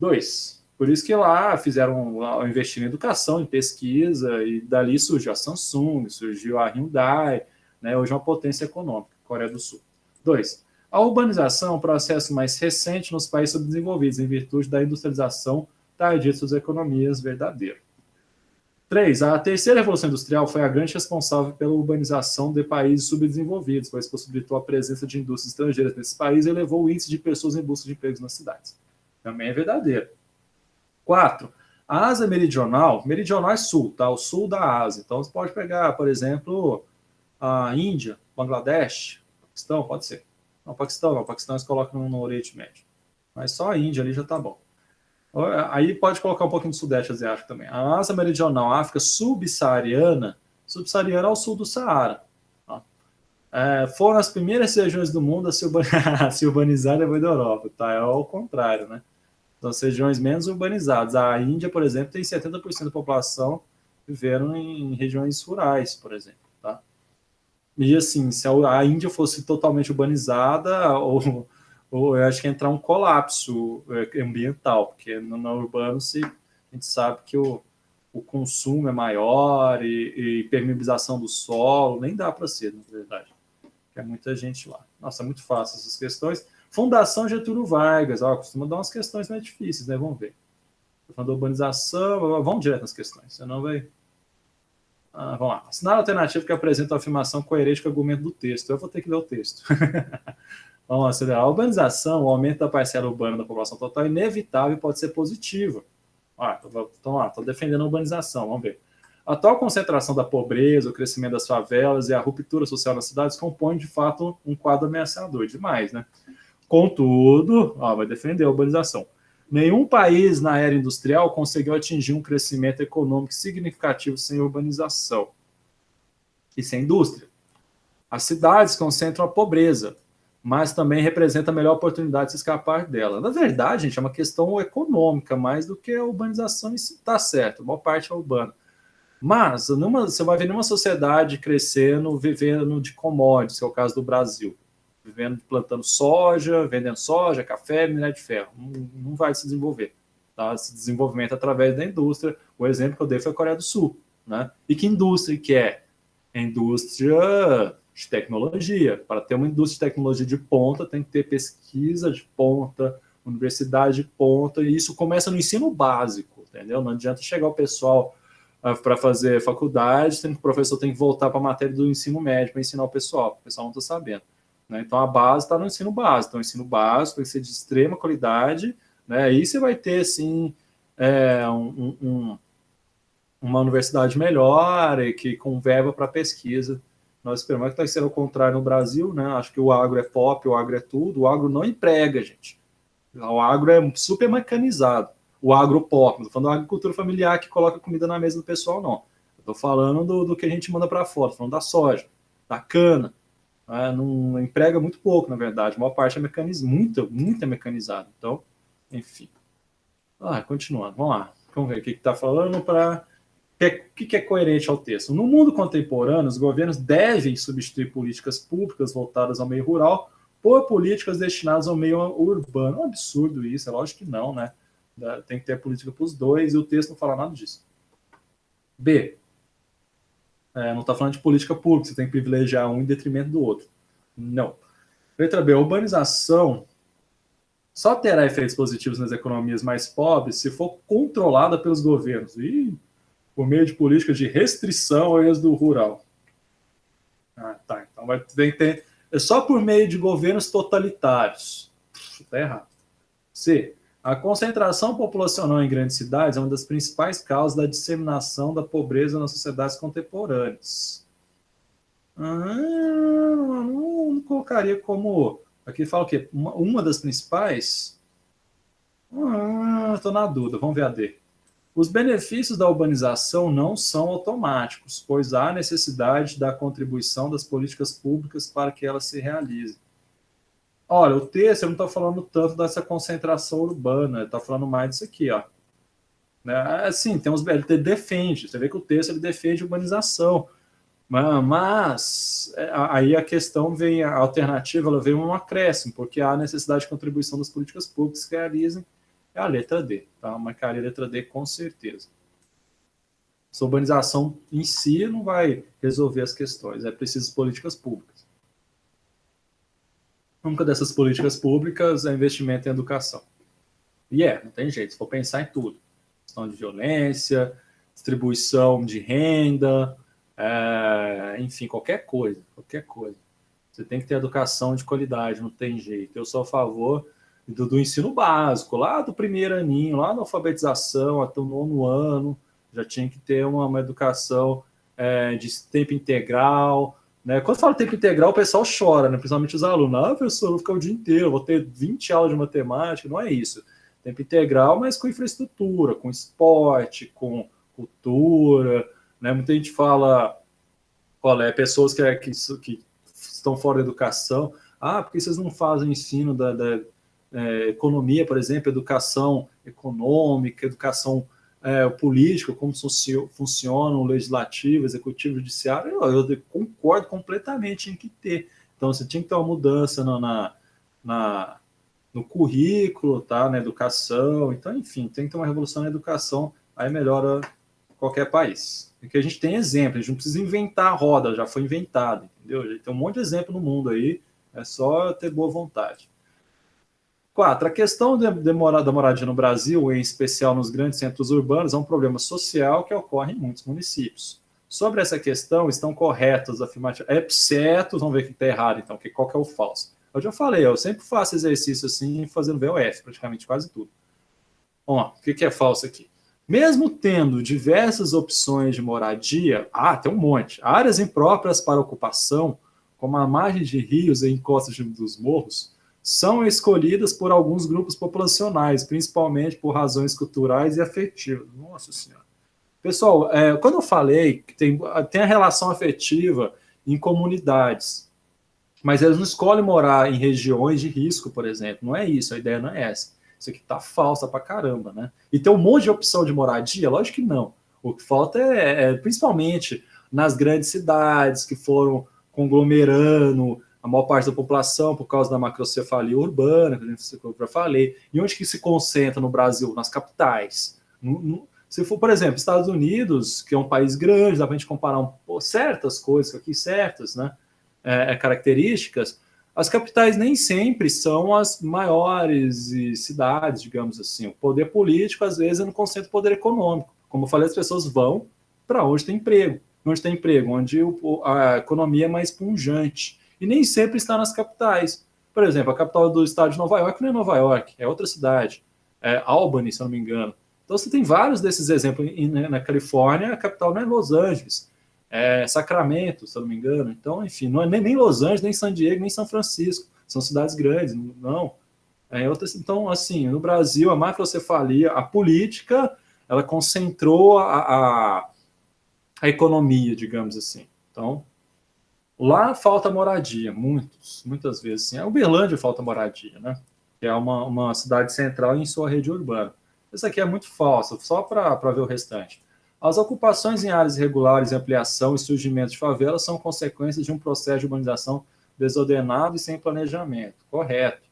2. Por isso que lá fizeram investir em educação, em pesquisa, e dali surgiu a Samsung, surgiu a Hyundai, né? Hoje é uma potência econômica, Coreia do Sul. 2. A urbanização é um processo mais recente nos países subdesenvolvidos, em virtude da industrialização tardia de suas economias verdadeiras. 3. A terceira revolução industrial foi a grande responsável pela urbanização de países subdesenvolvidos, pois possibilitou a presença de indústrias estrangeiras nesses países e elevou o índice de pessoas em busca de empregos nas cidades. Também é verdadeiro. 4. A Ásia meridional é sul, tá? O sul da Ásia. Então, você pode pegar, por exemplo, a Índia, Bangladesh, Paquistão, pode ser. Não, Paquistão eles colocam no Oriente Médio. Mas só a Índia ali já tá bom. Aí pode colocar um pouquinho do Sudeste Asiático também. A Ásia meridional, a África subsaariana ao sul do Saara. Tá? Foram as primeiras regiões do mundo a se urbanizar depois da Europa. Tá? É ao contrário, né? São as regiões menos urbanizadas. A Índia, por exemplo, tem 70% da população vivendo em regiões rurais, por exemplo. Tá? E assim, se a Índia fosse totalmente urbanizada, ou eu acho que ia entrar um colapso ambiental, porque no urbano a gente sabe que o consumo é maior e permeabilização do solo, nem dá para ser, na verdade. Porque é muita gente lá. Nossa, é muito fácil essas questões. Fundação Getúlio Vargas, costuma dar umas questões mais difíceis, né? Vamos ver. Falando da urbanização, vamos direto nas questões, senão vai... vamos lá. Assinar a alternativa que apresenta a afirmação coerente com o argumento do texto. Eu vou ter que ler o texto. Vamos acelerar. A urbanização, o aumento da parcela urbana da população total, é inevitável e pode ser positiva. Então lá, estou defendendo a urbanização, vamos ver. A atual concentração da pobreza, o crescimento das favelas e a ruptura social nas cidades compõem, de fato, um quadro ameaçador demais, né? Contudo, vai defender a urbanização. Nenhum país na era industrial conseguiu atingir um crescimento econômico significativo sem urbanização e sem indústria. As cidades concentram a pobreza, mas também representa a melhor oportunidade de se escapar dela. Na verdade, gente, é uma questão econômica, mais do que a urbanização está certo, a maior parte é urbana. Mas você vai ver numa sociedade crescendo, vivendo de commodities, que é o caso do Brasil. Vivendo, plantando soja, vendendo soja, café, minério de ferro. Não vai se desenvolver. Tá? Esse desenvolvimento através da indústria. O exemplo que eu dei foi a Coreia do Sul. Né? E que indústria que é? A indústria de tecnologia. Para ter uma indústria de tecnologia de ponta, tem que ter pesquisa de ponta, universidade de ponta, e isso começa no ensino básico, entendeu? Não adianta chegar o pessoal para fazer faculdade, o professor tem que voltar para a matéria do ensino médio para ensinar o pessoal não está sabendo. Né? Então, a base está no ensino básico. Então, o ensino básico tem que ser de extrema qualidade, né? Aí você vai ter, assim, uma universidade melhor e que com verba para pesquisa. Nós esperamos que está sendo o contrário no Brasil, né? Acho que o agro é pop, o agro é tudo, o agro não emprega, gente. O agro é super mecanizado. O agro pop, não estou falando da agricultura familiar que coloca comida na mesa do pessoal, não. Estou falando do que a gente manda para fora, falando da soja, da cana. Né? Não emprega muito pouco, na verdade. A maior parte é mecanizado, muito é mecanizado. Então, enfim. Continuando, vamos lá. Vamos ver o que está falando para. O que é coerente ao texto? No mundo contemporâneo, os governos devem substituir políticas públicas voltadas ao meio rural por políticas destinadas ao meio urbano. É um absurdo isso, é lógico que não, né? Tem que ter política para os dois e o texto não fala nada disso. B. Não está falando de política pública, você tem que privilegiar um em detrimento do outro. Não. Letra B. A urbanização só terá efeitos positivos nas economias mais pobres se for controlada pelos governos. Por meio de políticas de restrição ao êxodo rural. Tá. Então vai ter que ter. É só por meio de governos totalitários. Está errado. C. A concentração populacional em grandes cidades é uma das principais causas da disseminação da pobreza nas sociedades contemporâneas. Não colocaria como. Aqui fala o quê? Uma das principais? Estou na dúvida. Vamos ver a D. Os benefícios da urbanização não são automáticos, pois há necessidade da contribuição das políticas públicas para que elas se realizem. Olha, o texto não está falando tanto dessa concentração urbana, está falando mais disso aqui, ó. Assim, ele defende, você vê que o texto ele defende a urbanização, mas aí a questão vem, a alternativa, ela vem um acréscimo, porque há necessidade de contribuição das políticas públicas que realizem. É a letra D, tá? Marcaria a letra D com certeza. Essa urbanização em si não vai resolver as questões, é preciso políticas públicas. Uma dessas políticas públicas é investimento em educação. E não tem jeito, se for pensar em tudo. Questão de violência, distribuição de renda, enfim, qualquer coisa. Você tem que ter educação de qualidade, não tem jeito. Eu sou a favor do ensino básico, lá do primeiro aninho, lá na alfabetização, até o 9º ano, já tinha que ter uma educação de tempo integral. Né? Quando fala tempo integral, o pessoal chora, né? Principalmente os alunos. Professor, eu vou ficar o dia inteiro, vou ter 20 aulas de matemática. Não é isso. Tempo integral, mas com infraestrutura, com esporte, com cultura. Né? Muita gente fala, olha, pessoas que estão fora da educação. Porque vocês não fazem ensino da economia, por exemplo, educação econômica, educação política, como funciona o legislativo, executivo, judiciário. Eu concordo completamente em que ter. Então, você tinha que ter uma mudança no currículo, tá? Na educação. Então, enfim, tem que ter uma revolução na educação, aí melhora qualquer país. Porque a gente tem exemplo, a gente não precisa inventar a roda, já foi inventada, entendeu? A gente tem um monte de exemplo no mundo aí, é só ter boa vontade. 4. A questão da moradia no Brasil, em especial nos grandes centros urbanos, é um problema social que ocorre em muitos municípios. Sobre essa questão, estão corretas as afirmativas, exceto, vamos ver o que está errado, então, qual que é o falso. Eu já falei, eu sempre faço exercício assim, fazendo VOF, praticamente quase tudo. O que é falso aqui? Mesmo tendo diversas opções de moradia, tem um monte, áreas impróprias para ocupação, como a margem de rios e encostas dos morros, são escolhidas por alguns grupos populacionais, principalmente por razões culturais e afetivas. Nossa Senhora. Pessoal, quando eu falei que tem a relação afetiva em comunidades, mas eles não escolhem morar em regiões de risco, por exemplo. Não é isso, a ideia não é essa. Isso aqui tá falsa pra caramba, né? E tem um monte de opção de moradia? Lógico que não. O que falta principalmente nas grandes cidades que foram conglomerando a maior parte da população por causa da macrocefalia urbana, que eu já falei. E onde que se concentra no Brasil? Nas capitais. Se for, por exemplo, Estados Unidos, que é um país grande, dá para a gente comparar certas coisas aqui, certas, né, características, as capitais nem sempre são as maiores cidades, digamos assim. O poder político, às vezes, não concentra o poder econômico. Como eu falei, as pessoas vão para onde tem emprego. Onde tem emprego, onde a economia é mais pungente. E nem sempre está nas capitais. Por exemplo, a capital do estado de Nova York não é Nova York, é outra cidade. É Albany, se eu não me engano. Então, você tem vários desses exemplos. Na Califórnia, a capital não é Los Angeles, é Sacramento, se eu não me engano. Então, enfim, não é nem Los Angeles, nem San Diego, nem São Francisco. São cidades grandes, não. Então, assim, no Brasil, a macrocefalia, a política, ela concentrou a economia, digamos assim. Então, lá falta moradia, muitas vezes. Sim. A Uberlândia falta moradia, né? Que é uma cidade central em sua rede urbana. Isso aqui é muito falso, só para ver o restante. As ocupações em áreas irregulares, ampliação e surgimento de favelas são consequências de um processo de urbanização desordenado e sem planejamento. Correto.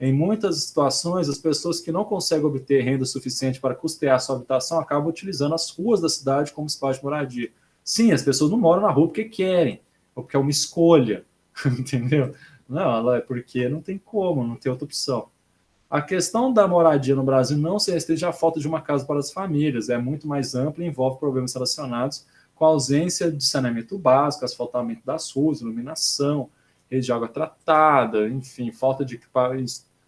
Em muitas situações, as pessoas que não conseguem obter renda suficiente para custear sua habitação acabam utilizando as ruas da cidade como espaço de moradia. Sim, as pessoas não moram na rua porque querem, ou porque é uma escolha, entendeu? Não, é porque não tem como, não tem outra opção. A questão da moradia no Brasil não se restringe à falta de uma casa para as famílias, é muito mais ampla e envolve problemas relacionados com a ausência de saneamento básico, asfaltamento das ruas, iluminação, rede de água tratada, enfim, falta de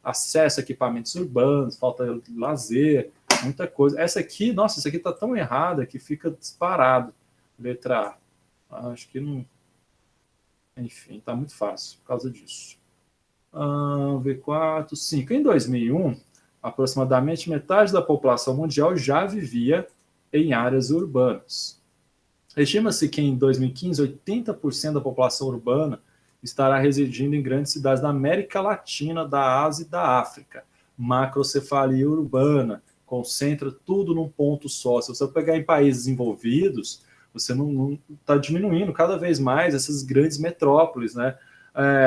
acesso a equipamentos urbanos, falta de lazer, muita coisa. Essa aqui, nossa, essa aqui está tão errada que fica disparado. Letra A. Acho que não... Enfim, está muito fácil por causa disso. V4, 5. Em 2001, aproximadamente metade da população mundial já vivia em áreas urbanas. Estima-se que em 2015, 80% da população urbana estará residindo em grandes cidades da América Latina, da Ásia e da África. Macrocefalia urbana, concentra tudo num ponto só. Se você pegar em países desenvolvidos, você não está diminuindo cada vez mais essas grandes metrópoles, né?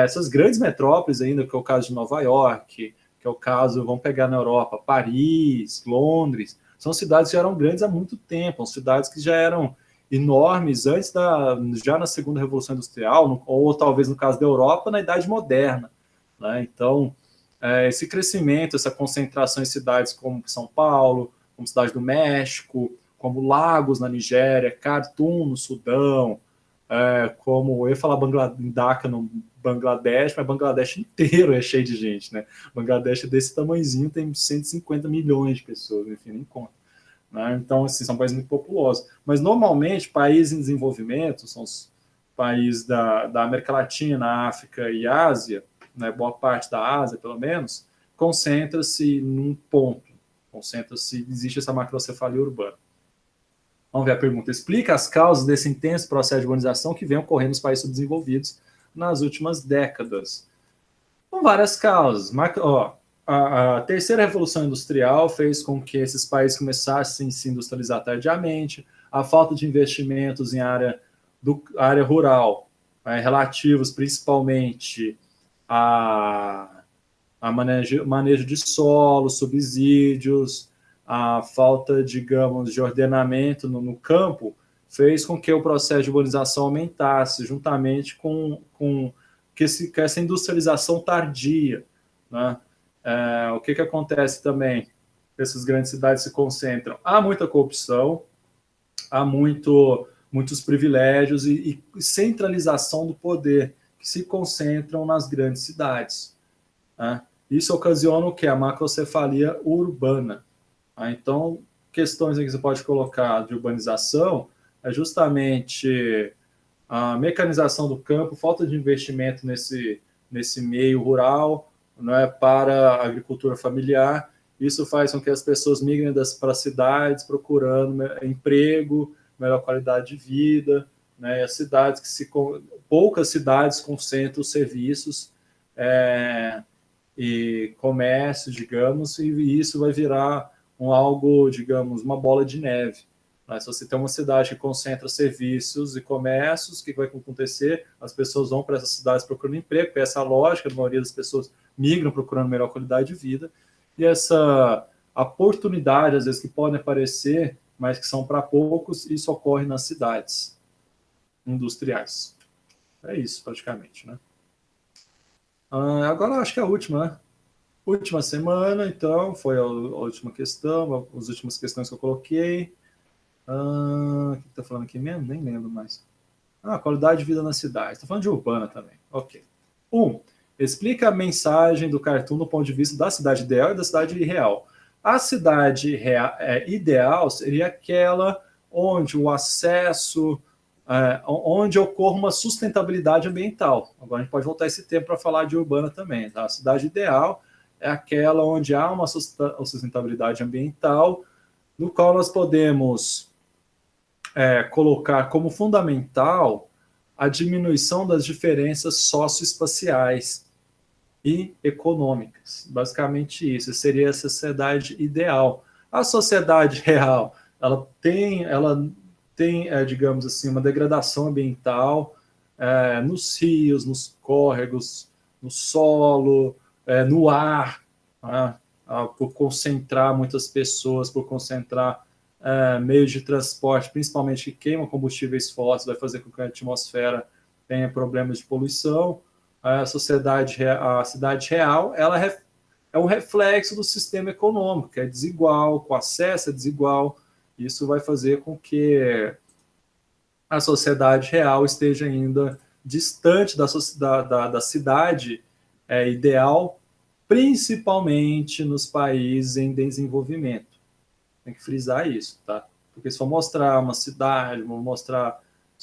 Essas grandes metrópoles ainda, que é o caso de Nova York, que é o caso, vamos pegar na Europa, Paris, Londres, são cidades que já eram grandes há muito tempo, são cidades que já eram enormes antes já na segunda Revolução Industrial, ou talvez no caso da Europa, na Idade Moderna, né? Então, esse crescimento, essa concentração em cidades como São Paulo, como Cidade do México, como Lagos na Nigéria, Khartoum no Sudão, como eu ia falar Dhaka no Bangladesh, mas Bangladesh inteiro é cheio de gente, né? Bangladesh é desse tamanhozinho, tem 150 milhões de pessoas, enfim, nem conta. Né? Então, assim, são países muito populosos. Mas, normalmente, países em desenvolvimento, são os países da América Latina, África e Ásia, né, boa parte da Ásia, pelo menos, concentra-se num ponto. Existe essa macrocefalia urbana. Vamos ver a pergunta. Explica as causas desse intenso processo de urbanização que vem ocorrendo nos países subdesenvolvidos nas últimas décadas. Com várias causas. A terceira revolução industrial fez com que esses países começassem a se industrializar tardiamente, a falta de investimentos em área rural, relativos principalmente a manejo de solo, subsídios, a falta, digamos, de ordenamento no campo, fez com que o processo de urbanização aumentasse, juntamente com essa industrialização tardia, né? O que acontece também? Essas grandes cidades se concentram. Há muita corrupção, há muitos privilégios e centralização do poder que se concentram nas grandes cidades. Né? Isso ocasiona o que? A macrocefalia urbana. Então, questões que você pode colocar de urbanização é justamente a mecanização do campo, falta de investimento nesse meio rural, não é, para a agricultura familiar. Isso faz com que as pessoas migrem para as cidades procurando emprego, melhor qualidade de vida, né? As cidades poucas cidades concentram serviços e comércio, digamos, e isso vai virar algo, digamos, uma bola de neve. Se você tem uma cidade que concentra serviços e comércios, o que vai acontecer? As pessoas vão para essas cidades procurando emprego, porque essa lógica, a maioria das pessoas migram procurando melhor qualidade de vida, e essa oportunidade, às vezes, que podem aparecer, mas que são para poucos, isso ocorre nas cidades industriais. É isso, praticamente, né? Agora, acho que é a última, né? Última semana, então, foi a última questão, as últimas questões que eu coloquei. O que está falando aqui mesmo? Nem lembro mais. Qualidade de vida na cidade. Está falando de urbana também. Ok. 1. Explica a mensagem do cartoon do ponto de vista da cidade ideal e da cidade real. A cidade ideal seria aquela onde o acesso, onde ocorre uma sustentabilidade ambiental. Agora a gente pode voltar esse tempo para falar de urbana também. Tá? A cidade ideal é aquela onde há uma sustentabilidade ambiental, no qual nós podemos colocar como fundamental a diminuição das diferenças socioespaciais e econômicas. Basicamente isso seria a sociedade ideal. A sociedade real, ela tem digamos assim, uma degradação ambiental nos rios, nos córregos, no solo, no ar, né? Por concentrar muitas pessoas, por concentrar meios de transporte, principalmente que queimam combustíveis fósseis, vai fazer com que a atmosfera tenha problemas de poluição. A cidade real, ela é um reflexo do sistema econômico, que é desigual, o acesso é desigual. Isso vai fazer com que a sociedade real esteja ainda distante da cidade ideal, principalmente nos países em desenvolvimento. Tem que frisar isso, tá? Porque se for mostrar uma cidade, vou mostrar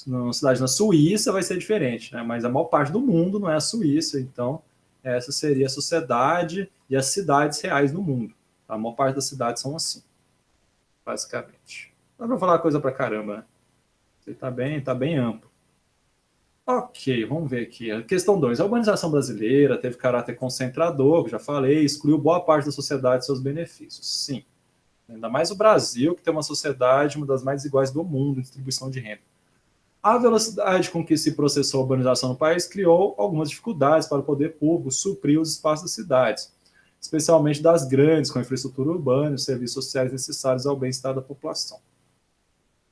uma cidade na Suíça, vai ser diferente, né? Mas a maior parte do mundo não é a Suíça, então essa seria a sociedade e as cidades reais no mundo. A maior parte das cidades são assim, basicamente. Dá para falar coisa pra caramba, né? Você tá bem amplo. Ok, vamos ver aqui. A questão 2. A urbanização brasileira teve caráter concentrador, que já falei, excluiu boa parte da sociedade de seus benefícios. Sim. Ainda mais o Brasil, que tem uma sociedade, uma das mais iguais do mundo em distribuição de renda. A velocidade com que se processou a urbanização no país criou algumas dificuldades para o poder público suprir os espaços das cidades, especialmente das grandes, com infraestrutura urbana e os serviços sociais necessários ao bem-estar da população.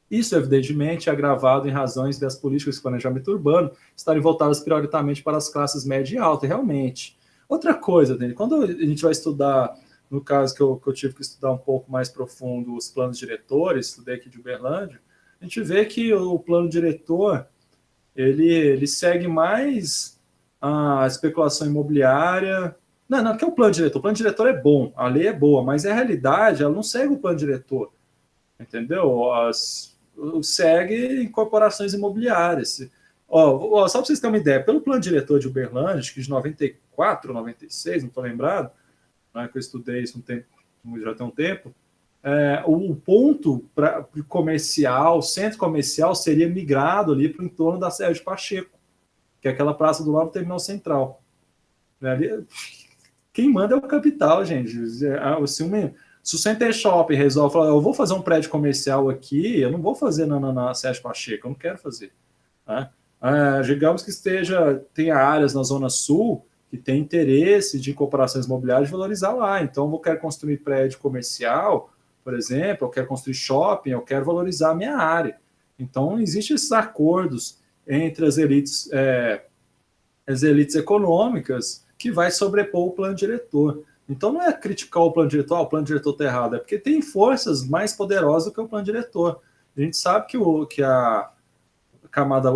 Isso, evidentemente, é agravado em razões das políticas de planejamento urbano estarem voltadas prioritariamente para as classes média e alta, realmente. Outra coisa, Dani, quando a gente vai estudar, no caso que eu tive que estudar um pouco mais profundo os planos diretores, estudei aqui de Uberlândia, a gente vê que o plano diretor, ele segue mais a especulação imobiliária. Não, que é o plano diretor. O plano diretor é bom, a lei é boa, mas a realidade, ela não segue o plano diretor, entendeu? Segue incorporações imobiliárias. Só para vocês terem uma ideia, pelo plano diretor de Uberlândia, acho que de 94, 96, não estou lembrado, né, que eu estudei isso já tem um tempo, o ponto comercial, centro comercial, seria migrado ali para o entorno da Sérgio Pacheco, que é aquela praça do lado do terminal central. Quem manda é o capital, gente. Se o Center Shopping resolve falar, eu vou fazer um prédio comercial aqui, eu não vou fazer na Sérgio Pacheco, eu não quero fazer. Né? Digamos que tenha áreas na Zona Sul que tem interesse de incorporações imobiliárias de valorizar lá. Então, eu quero construir prédio comercial, por exemplo, eu quero construir shopping, eu quero valorizar a minha área. Então, existem esses acordos entre as elites econômicas que vai sobrepor o plano diretor. Então, não é criticar o plano diretor, o plano diretor está errado, é porque tem forças mais poderosas do que o plano diretor. A gente sabe que a camada,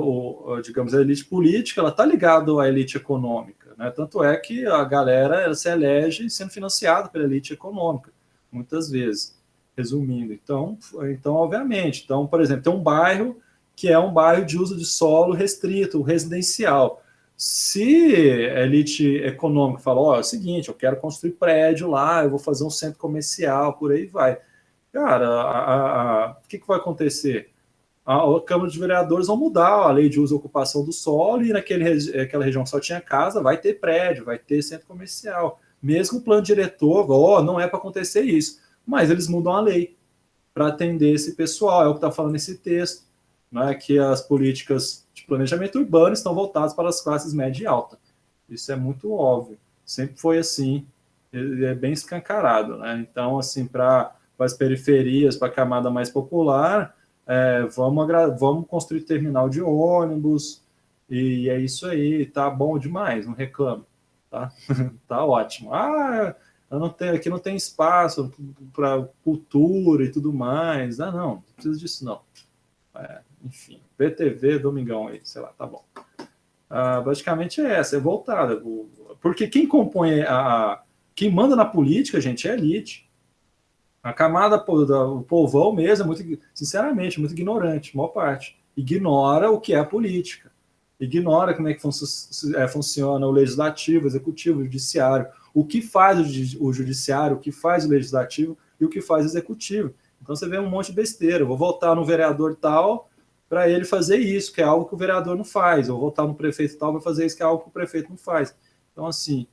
digamos, a elite política, ela está ligada à elite econômica, né? Tanto é que a galera ela se elege sendo financiada pela elite econômica, muitas vezes, resumindo. Então, obviamente, por exemplo, tem um bairro que é um bairro de uso de solo restrito, residencial. Se a elite econômica fala, é o seguinte, eu quero construir prédio lá, eu vou fazer um centro comercial, por aí vai. Cara, o que vai acontecer? A Câmara de Vereadores vão mudar a lei de uso e ocupação do solo e naquela região que só tinha casa, vai ter prédio, vai ter centro comercial. Mesmo o plano diretor, não é para acontecer isso. Mas eles mudam a lei para atender esse pessoal, é o que está falando nesse texto, né, que as políticas de planejamento urbano estão voltadas para as classes média e alta. Isso é muito óbvio. Sempre foi assim, é bem escancarado. Né? Então, assim, para as periferias, para a camada mais popular, vamos construir terminal de ônibus, e é isso aí, tá bom demais, não reclamo, tá? Tá ótimo. Aqui não tem espaço para cultura e tudo mais. Não precisa disso não. Enfim, PTV, Domingão aí, sei lá, tá bom. Basicamente é voltada, porque quem compõe quem manda na política, gente, é a elite. A camada do povão mesmo é muito, sinceramente, muito ignorante, a maior parte. Ignora o que é a política. Ignora como é que funciona o legislativo, o executivo, o judiciário. O que faz o judiciário, o que faz o legislativo e o que faz o executivo. Então você vê um monte de besteira. Eu vou votar no vereador tal para ele fazer isso, que é algo que o vereador não faz. Eu vou votar no prefeito tal para fazer isso, que é algo que o prefeito não faz. Então, assim,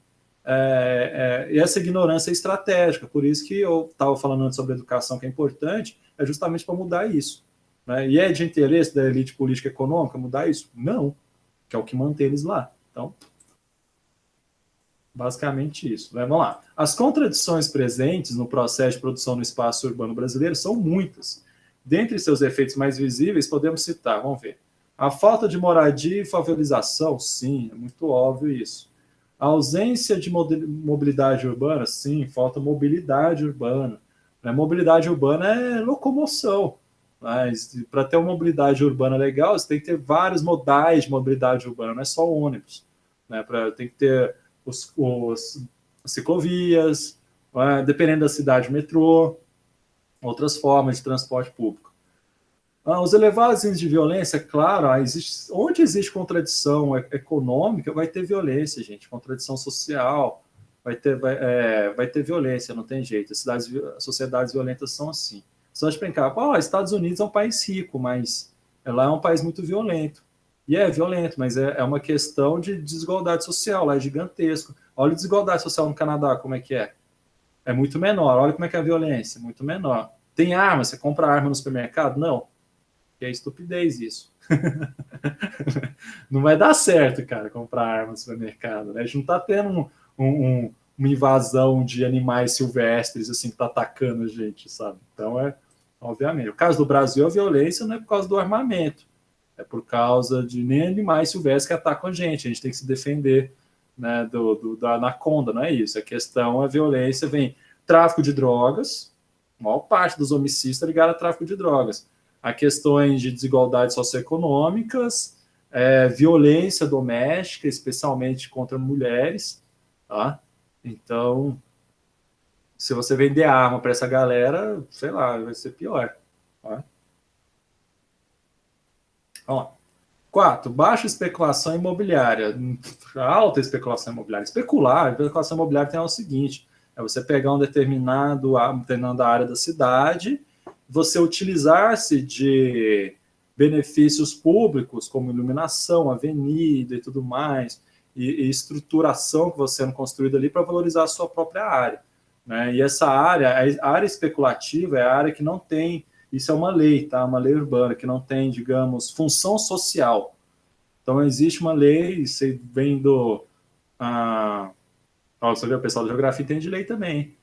e essa ignorância é estratégica, por isso que eu estava falando antes sobre educação, que é importante, é justamente para mudar isso. Né? E é de interesse da elite política e econômica mudar isso? Não, que é o que mantém eles lá. Então, basicamente isso. Né? Vamos lá. As contradições presentes no processo de produção no espaço urbano brasileiro são muitas. Dentre seus efeitos mais visíveis, podemos citar, vamos ver, a falta de moradia e favelização, sim, é muito óbvio isso. A ausência de mobilidade urbana, sim, falta mobilidade urbana. Mobilidade urbana é locomoção, mas para ter uma mobilidade urbana legal, você tem que ter vários modais de mobilidade urbana, não é só ônibus. Tem que ter os ciclovias, dependendo da cidade, metrô, outras formas de transporte público. Os elevados índices de violência, claro, onde existe contradição econômica, vai ter violência, gente, contradição social, vai ter violência, não tem jeito. As sociedades violentas são assim. Você pode brincar, Estados Unidos é um país rico, mas lá é um país muito violento. E é violento, mas é uma questão de desigualdade social, lá é gigantesco. Olha a desigualdade social no Canadá, como é que é. É muito menor. Olha como é que é a violência, muito menor. Tem arma, você compra arma no supermercado? Não. Que é estupidez isso. Não vai dar certo, cara, comprar arma no supermercado. Né? A gente não está tendo uma invasão de animais silvestres assim que está atacando a gente, sabe? Então obviamente. O caso do Brasil, a violência não é por causa do armamento, é por causa de nem animais silvestres que atacam a gente tem que se defender, né, da anaconda, não é isso. A questão, a violência vem tráfico de drogas, a maior parte dos homicídios está ligada a tráfico de drogas. A questões de desigualdades socioeconômicas, violência doméstica, especialmente contra mulheres, tá? Então, se você vender arma para essa galera, sei lá, vai ser pior. Tá? Ó, 4. Baixa especulação imobiliária. Alta especulação imobiliária. Especulação imobiliária tem o seguinte, é você pegar uma determinada área da cidade, você utilizar-se de benefícios públicos, como iluminação, avenida e tudo mais, e estruturação que você sendo construída ali para valorizar a sua própria área. Né? E essa área, a área especulativa é a área que não tem, isso é uma lei, tá? Uma lei urbana, que não tem, digamos, função social. Então, existe uma lei, você vem do... você vê, o pessoal da geografia entende lei também.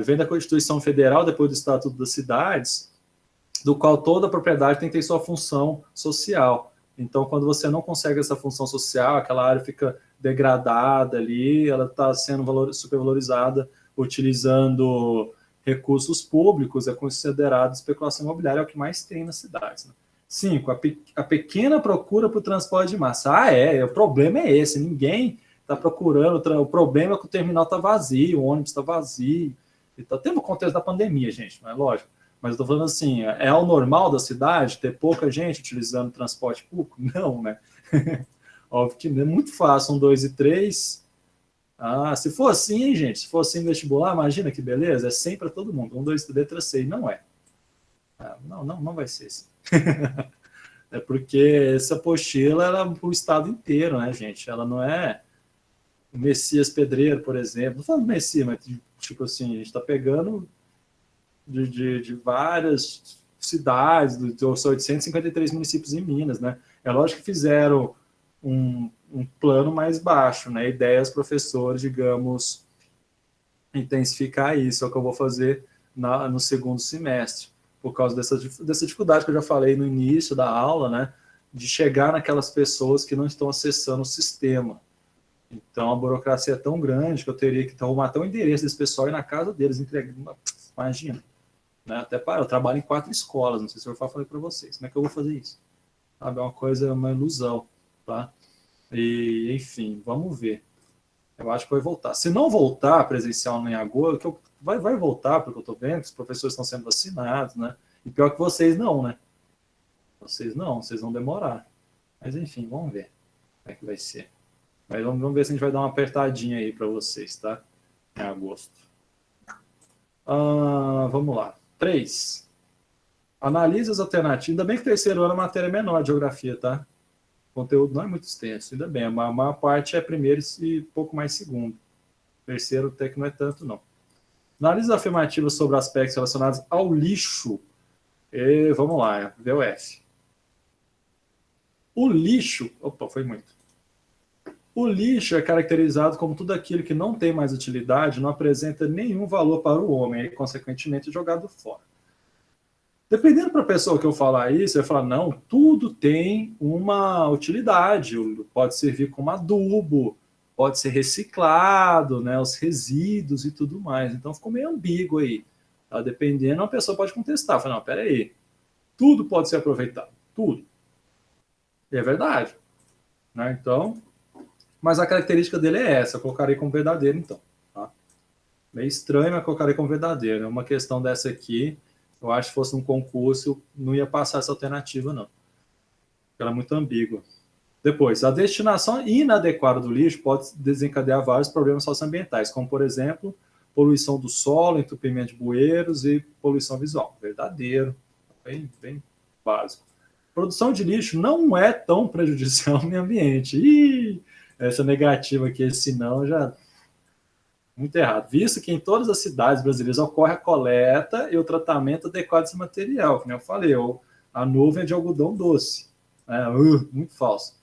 Vem da Constituição Federal, depois do Estatuto das Cidades, do qual toda propriedade tem que ter sua função social. Então, quando você não consegue essa função social, aquela área fica degradada ali, ela está sendo supervalorizada, utilizando recursos públicos, é considerado especulação imobiliária, é o que mais tem nas cidades. Né? 5. A pequena procura por transporte de massa. O problema é esse, ninguém está procurando, o problema é que o terminal está vazio, o ônibus está vazio. Está tendo o contexto da pandemia, gente, não é lógico. Mas eu estou falando assim, é o normal da cidade ter pouca gente utilizando transporte público? Não, né? Óbvio que é muito fácil, 1, 2 e 3. Se for assim, gente, se for assim vestibular, imagina que beleza, é 100 para todo mundo. 1, 2, 3, letra C. Não é. Não vai ser assim. É porque essa apostila ela é para o estado inteiro, né, gente? Ela não é o Messias Pedreiro, por exemplo. Não falando Messias, mas tipo assim, a gente está pegando de várias cidades, dos 853 municípios em Minas, né? É lógico que fizeram um plano mais baixo, né? Ideias, professores, digamos, intensificar isso, é o que eu vou fazer no segundo semestre, por causa dessa dificuldade que eu já falei no início da aula, né? De chegar naquelas pessoas que não estão acessando o sistema. Então, a burocracia é tão grande que eu teria que arrumar até o endereço desse pessoal e ir na casa deles, entregando. Imagina. Né? Até eu trabalho em 4 escolas, não sei se eu falei para vocês. Como é que eu vou fazer isso? Sabe? É uma coisa, uma ilusão. Tá? E, enfim, vamos ver. Eu acho que vai voltar. Se não voltar presencial em agosto, vai voltar, porque eu estou vendo que os professores estão sendo vacinados, né? E pior que vocês não, né? Vocês vão demorar. Mas enfim, vamos ver como é que vai ser. Mas vamos ver se a gente vai dar uma apertadinha aí para vocês, tá? Em agosto. Vamos lá. 3. Analise as alternativas. Ainda bem que terceiro ano a matéria é menor de geografia, tá? O conteúdo não é muito extenso, ainda bem. A maior parte é primeiro e pouco mais segundo. Terceiro até que não é tanto, não. Analise as afirmativas sobre aspectos relacionados ao lixo. Vamos lá, VUF. O lixo... Opa, foi muito. O lixo é caracterizado como tudo aquilo que não tem mais utilidade, não apresenta nenhum valor para o homem e, consequentemente, é jogado fora. Dependendo para a pessoa que eu falar isso, vai falar, não, tudo tem uma utilidade, pode servir como adubo, pode ser reciclado, né, os resíduos e tudo mais. Então ficou meio ambíguo aí. Tá? Dependendo, a pessoa pode contestar, falar, não, peraí, tudo pode ser aproveitado, tudo. E é verdade. Né? Então... Mas a característica dele é essa, eu colocarei como verdadeiro, então. Tá? Meio estranho, mas colocarei como verdadeiro. É uma questão dessa aqui, eu acho que fosse um concurso, não ia passar essa alternativa, não. Ela é muito ambígua. Depois, a destinação inadequada do lixo pode desencadear vários problemas socioambientais, como, por exemplo, poluição do solo, entupimento de bueiros e poluição visual. Verdadeiro, bem básico. Produção de lixo não é tão prejudicial ao meio ambiente. Essa negativa aqui, esse não, já muito errado. Visto que em todas as cidades brasileiras ocorre a coleta e o tratamento adequado desse material, como eu falei, a nuvem é de algodão doce. Muito falso.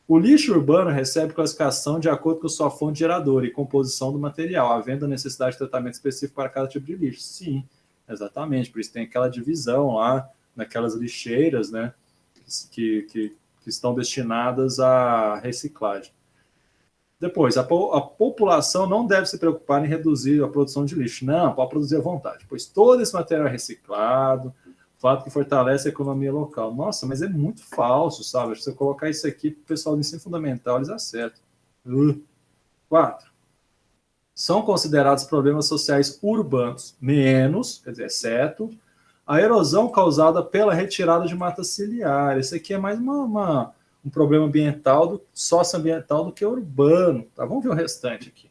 O lixo urbano recebe classificação de acordo com sua fonte geradora e composição do material, havendo a necessidade de tratamento específico para cada tipo de lixo. Sim, exatamente. Por isso tem aquela divisão lá, naquelas lixeiras, né, que estão destinadas à reciclagem. Depois, a população não deve se preocupar em reduzir a produção de lixo. Não, pode produzir à vontade, pois todo esse material é reciclado, fato que fortalece a economia local. Nossa, mas é muito falso, sabe? Se eu colocar isso aqui para o pessoal do ensino fundamental, eles acertam. 4. São considerados problemas sociais urbanos, menos, quer dizer, exceto, a erosão causada pela retirada de mata ciliar. Esse aqui é mais um problema ambiental, socioambiental do que urbano. Tá? Vamos ver o restante aqui.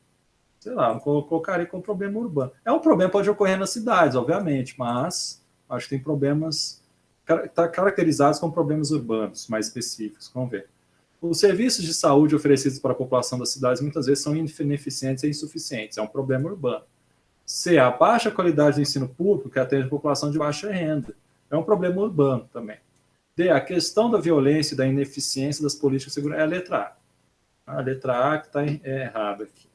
Sei lá, eu colocaria como problema urbano. É um problema que pode ocorrer nas cidades, obviamente, mas acho que tem problemas caracterizados como problemas urbanos, mais específicos. Vamos ver. Os serviços de saúde oferecidos para a população das cidades muitas vezes são ineficientes e insuficientes. É um problema urbano. C. A baixa qualidade do ensino público que atende a população de baixa renda. É um problema urbano também. D. A questão da violência e da ineficiência das políticas de segurança. É a letra A. A letra A que está errada aqui.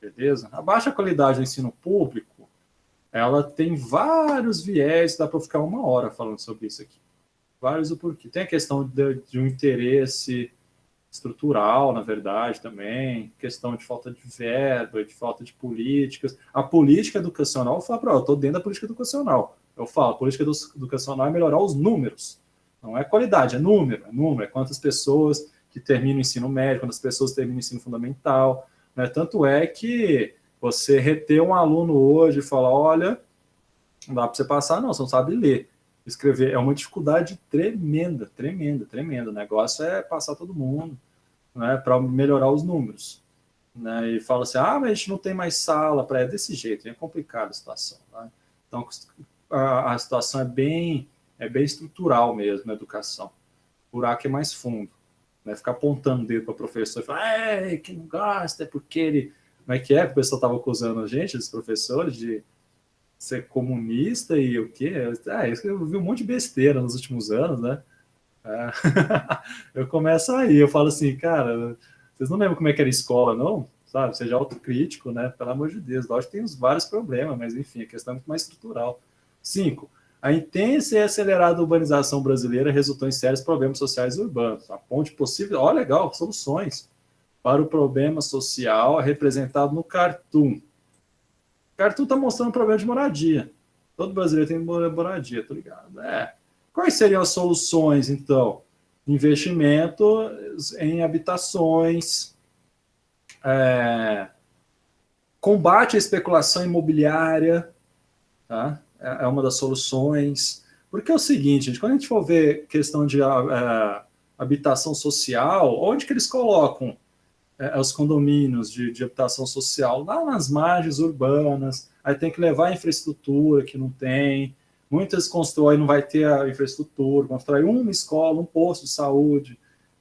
Beleza? A baixa qualidade do ensino público, ela tem vários viés, dá para ficar 1 hora falando sobre isso aqui. Vários o porquê. Tem a questão de um interesse estrutural, na verdade, também, questão de falta de verba, de falta de políticas. A política educacional, eu falo, eu estou dentro da política educacional. Eu falo, a política educacional é melhorar os números. Não é qualidade, é número. É quantas pessoas que terminam o ensino médio, quantas pessoas terminam o ensino fundamental. Né? Tanto é que você reter um aluno hoje e falar, olha, não dá para você passar, não, você não sabe ler. Escrever é uma dificuldade tremenda. O negócio é passar todo mundo, né, para melhorar os números. Né, e fala assim, mas a gente não tem mais sala para... É desse jeito, é complicada a situação. Né? Então, a situação é bem estrutural mesmo na educação. O buraco é mais fundo. Né? Ficar apontando o dedo para o professor e falar, que não gosta, é porque ele... Como é que o pessoal estava acusando a gente, os professores, de ser comunista e o quê? Eu vi um monte de besteira nos últimos anos, né? Eu começo aí, eu falo assim, cara, vocês não lembram como é que era a escola, não? Sabe? Seja autocrítico, né? Pelo amor de Deus. Lógico que tem vários problemas, mas enfim, a questão é muito mais estrutural. 5. A intensa e acelerada urbanização brasileira resultou em sérios problemas sociais urbanos. A ponte possível, legal, soluções para o problema social representado no Cartoon. Cartoon está mostrando um problema de moradia. Todo brasileiro tem moradia, tô ligado. Quais seriam as soluções, então? Investimento em habitações, Combate à especulação imobiliária, tá? É uma das soluções. Porque é o seguinte, gente, quando a gente for ver questão de habitação social, onde que eles colocam os condomínios de habitação social? Lá nas margens urbanas, aí tem que levar a infraestrutura que não tem, muitas constroem, não vai ter a infraestrutura, constrói uma escola, um posto de saúde,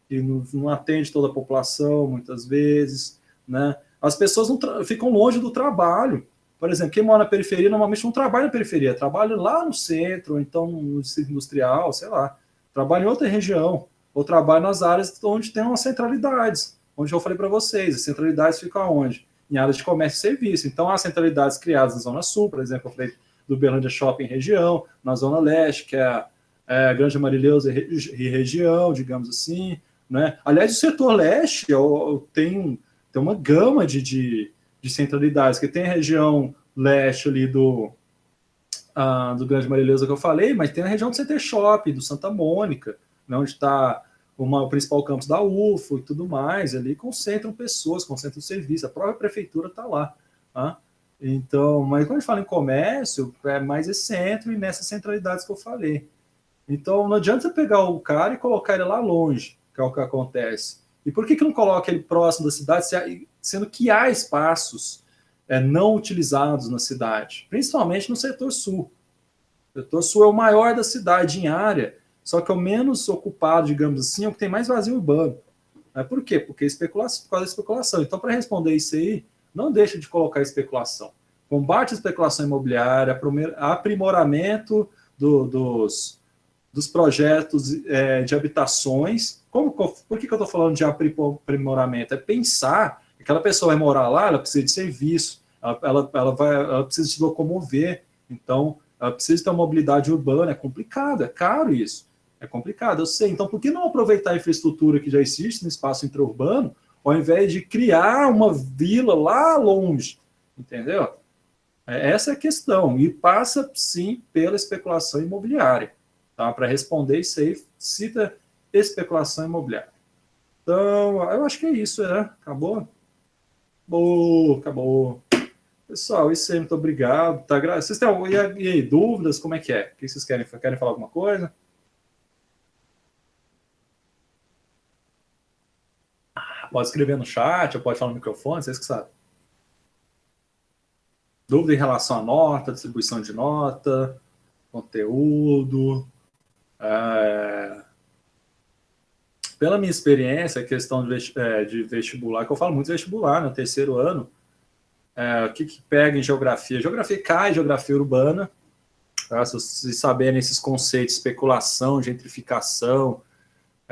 que não atende toda a população, muitas vezes, né? As pessoas não ficam longe do trabalho. Por exemplo, quem mora na periferia normalmente não trabalha na periferia, trabalha lá no centro, ou então no distrito industrial, sei lá, trabalha em outra região, ou trabalha nas áreas onde tem umas centralidades, onde eu falei para vocês, as centralidades ficam onde? Em áreas de comércio e serviço. Então, há centralidades criadas na Zona Sul, por exemplo, eu falei do Berlândia Shopping região, na Zona Leste, que é a Grande Marileuza e região, digamos assim, né? Aliás, o setor leste tem uma gama de centralidades, que tem a região leste ali do Grande Marileuza que eu falei, mas tem a região do CT Shopping, do Santa Mônica, né, onde está o principal campus da UFO e tudo mais, ali concentram pessoas, concentram serviço, a própria prefeitura está lá. Tá? Então, mas quando a gente fala em comércio, é mais esse centro e nessas centralidades que eu falei. Então, não adianta você pegar o cara e colocar ele lá longe, que é o que acontece. E por que não coloca ele próximo da cidade, sendo que há espaços não utilizados na cidade, principalmente no setor sul? O setor sul é o maior da cidade em área, só que é o menos ocupado, digamos assim, é o que tem mais vazio urbano. Por quê? Porque por causa da especulação. Então, para responder isso aí, não deixa de colocar especulação. Combate à especulação imobiliária, aprimoramento dos projetos de habitações. Por que eu estou falando de aprimoramento? É pensar que aquela pessoa vai morar lá, ela precisa de serviço, ela precisa se locomover, então ela precisa ter uma mobilidade urbana, é complicado, é caro isso, é complicado, eu sei. Então, por que não aproveitar a infraestrutura que já existe no espaço intraurbano, ao invés de criar uma vila lá longe, entendeu? Essa é a questão, e passa, sim, pela especulação imobiliária. Tá? Para responder isso aí, cita especulação imobiliária. Então, eu acho que é isso, né? Acabou? Acabou. Pessoal, isso aí, muito obrigado. Tá? Vocês têm e aí, dúvidas? Como é que é? O que vocês querem? Querem falar alguma coisa? Pode escrever no chat, ou pode falar no microfone, vocês que sabem. Dúvida em relação à nota, distribuição de nota, conteúdo. Pela minha experiência, a questão de vestibular, que eu falo muito de vestibular, no terceiro ano, o que pega em geografia? Geografia cai, geografia urbana. Tá? Se vocês saberem esses conceitos, especulação, gentrificação,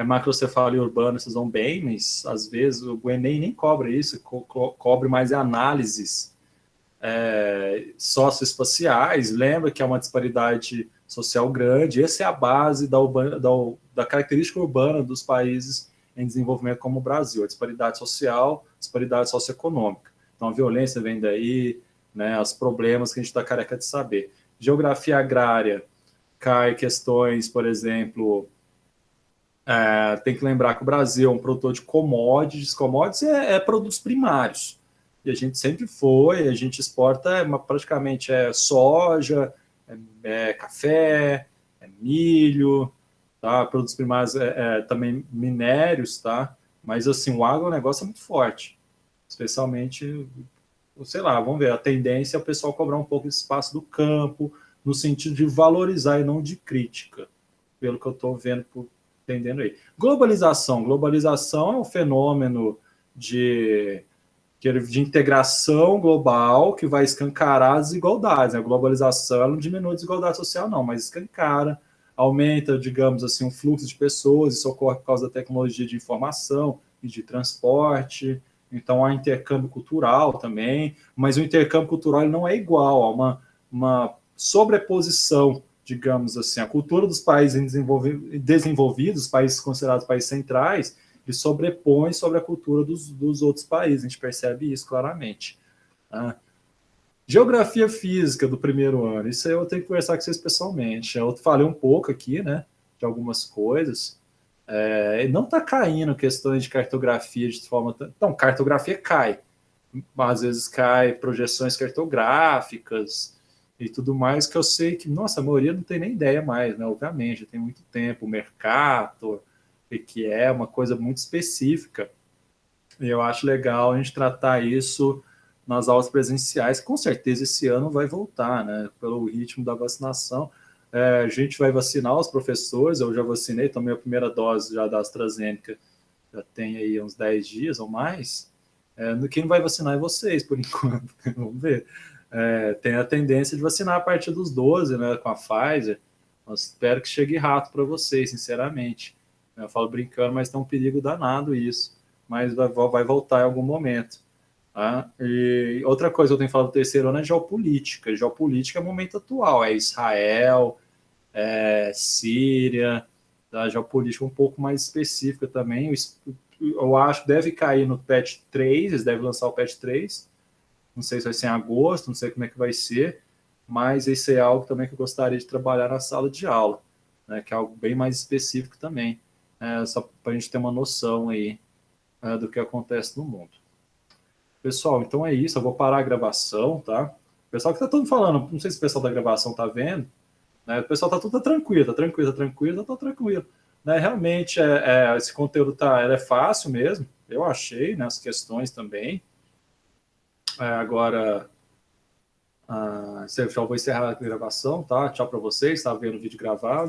macrocefalia urbana, vocês vão bem, mas às vezes o Enem nem cobra isso, cobre mais análises socioespaciais. Lembra que é uma disparidade social grande, essa é a base da característica urbana dos países em desenvolvimento como o Brasil, a disparidade social, disparidade socioeconômica. Então a violência vem daí, né, os problemas que a gente está careca de saber. Geografia agrária, cai questões, por exemplo, tem que lembrar que o Brasil é um produtor de commodities produtos primários, e a gente sempre a gente exporta praticamente soja, café, milho, tá? Produtos primários, também minérios, tá? Mas assim, o agronegócio é muito forte, especialmente, sei lá, vamos ver, a tendência é o pessoal cobrar um pouco de espaço do campo, no sentido de valorizar e não de crítica, pelo que eu estou vendo, entendendo aí. Globalização é um fenômeno de integração global que vai escancarar as desigualdades. A globalização ela não diminui a desigualdade social, não, mas escancara, aumenta, digamos assim, o fluxo de pessoas, isso ocorre por causa da tecnologia de informação e de transporte. Então, há intercâmbio cultural também, mas o intercâmbio cultural ele não é igual, há uma sobreposição, digamos assim, a cultura dos países desenvolvidos, os países considerados países centrais, e sobrepõe sobre a cultura dos outros países, a gente percebe isso claramente. Geografia física do primeiro ano, isso aí eu tenho que conversar com vocês pessoalmente. Eu falei um pouco aqui, né, de algumas coisas. Não está caindo questões de cartografia de forma... Não, cartografia cai, às vezes cai projeções cartográficas e tudo mais, que eu sei que, nossa, a maioria não tem nem ideia mais, né? Obviamente, tem muito tempo, o mercado, e que é uma coisa muito específica. E eu acho legal a gente tratar isso nas aulas presenciais. Com certeza esse ano vai voltar, né? Pelo ritmo da vacinação. A gente vai vacinar os professores, eu já vacinei, tomei a primeira dose já da AstraZeneca, já tem aí uns 10 dias ou mais. Quem vai vacinar é vocês, por enquanto. Vamos ver. Tem a tendência de vacinar a partir dos 12, né, com a Pfizer. Mas espero que chegue rápido para vocês, sinceramente. Eu falo brincando, mas tem um perigo danado isso. Mas vai voltar em algum momento. Tá? E outra coisa que eu tenho falado do terceiro ano é geopolítica. Geopolítica é o momento atual, é Israel, Síria, da geopolítica um pouco mais específica também. Eu acho que deve cair no patch 3, eles devem lançar o patch 3. Não sei se vai ser em agosto, não sei como é que vai ser, mas esse é algo também que eu gostaria de trabalhar na sala de aula, né, que é algo bem mais específico também, só para a gente ter uma noção aí do que acontece no mundo. Pessoal, então é isso, eu vou parar a gravação, tá? O pessoal que tá todo falando, não sei se o pessoal da gravação tá vendo, né? O pessoal tá tudo tranquilo, tá tranquilo, tá tranquilo, tá tranquilo. Né? Realmente, esse conteúdo é fácil mesmo, eu achei, né? As questões também. Agora, já vou encerrar a gravação, tá? Tchau para vocês, tá vendo o vídeo gravado.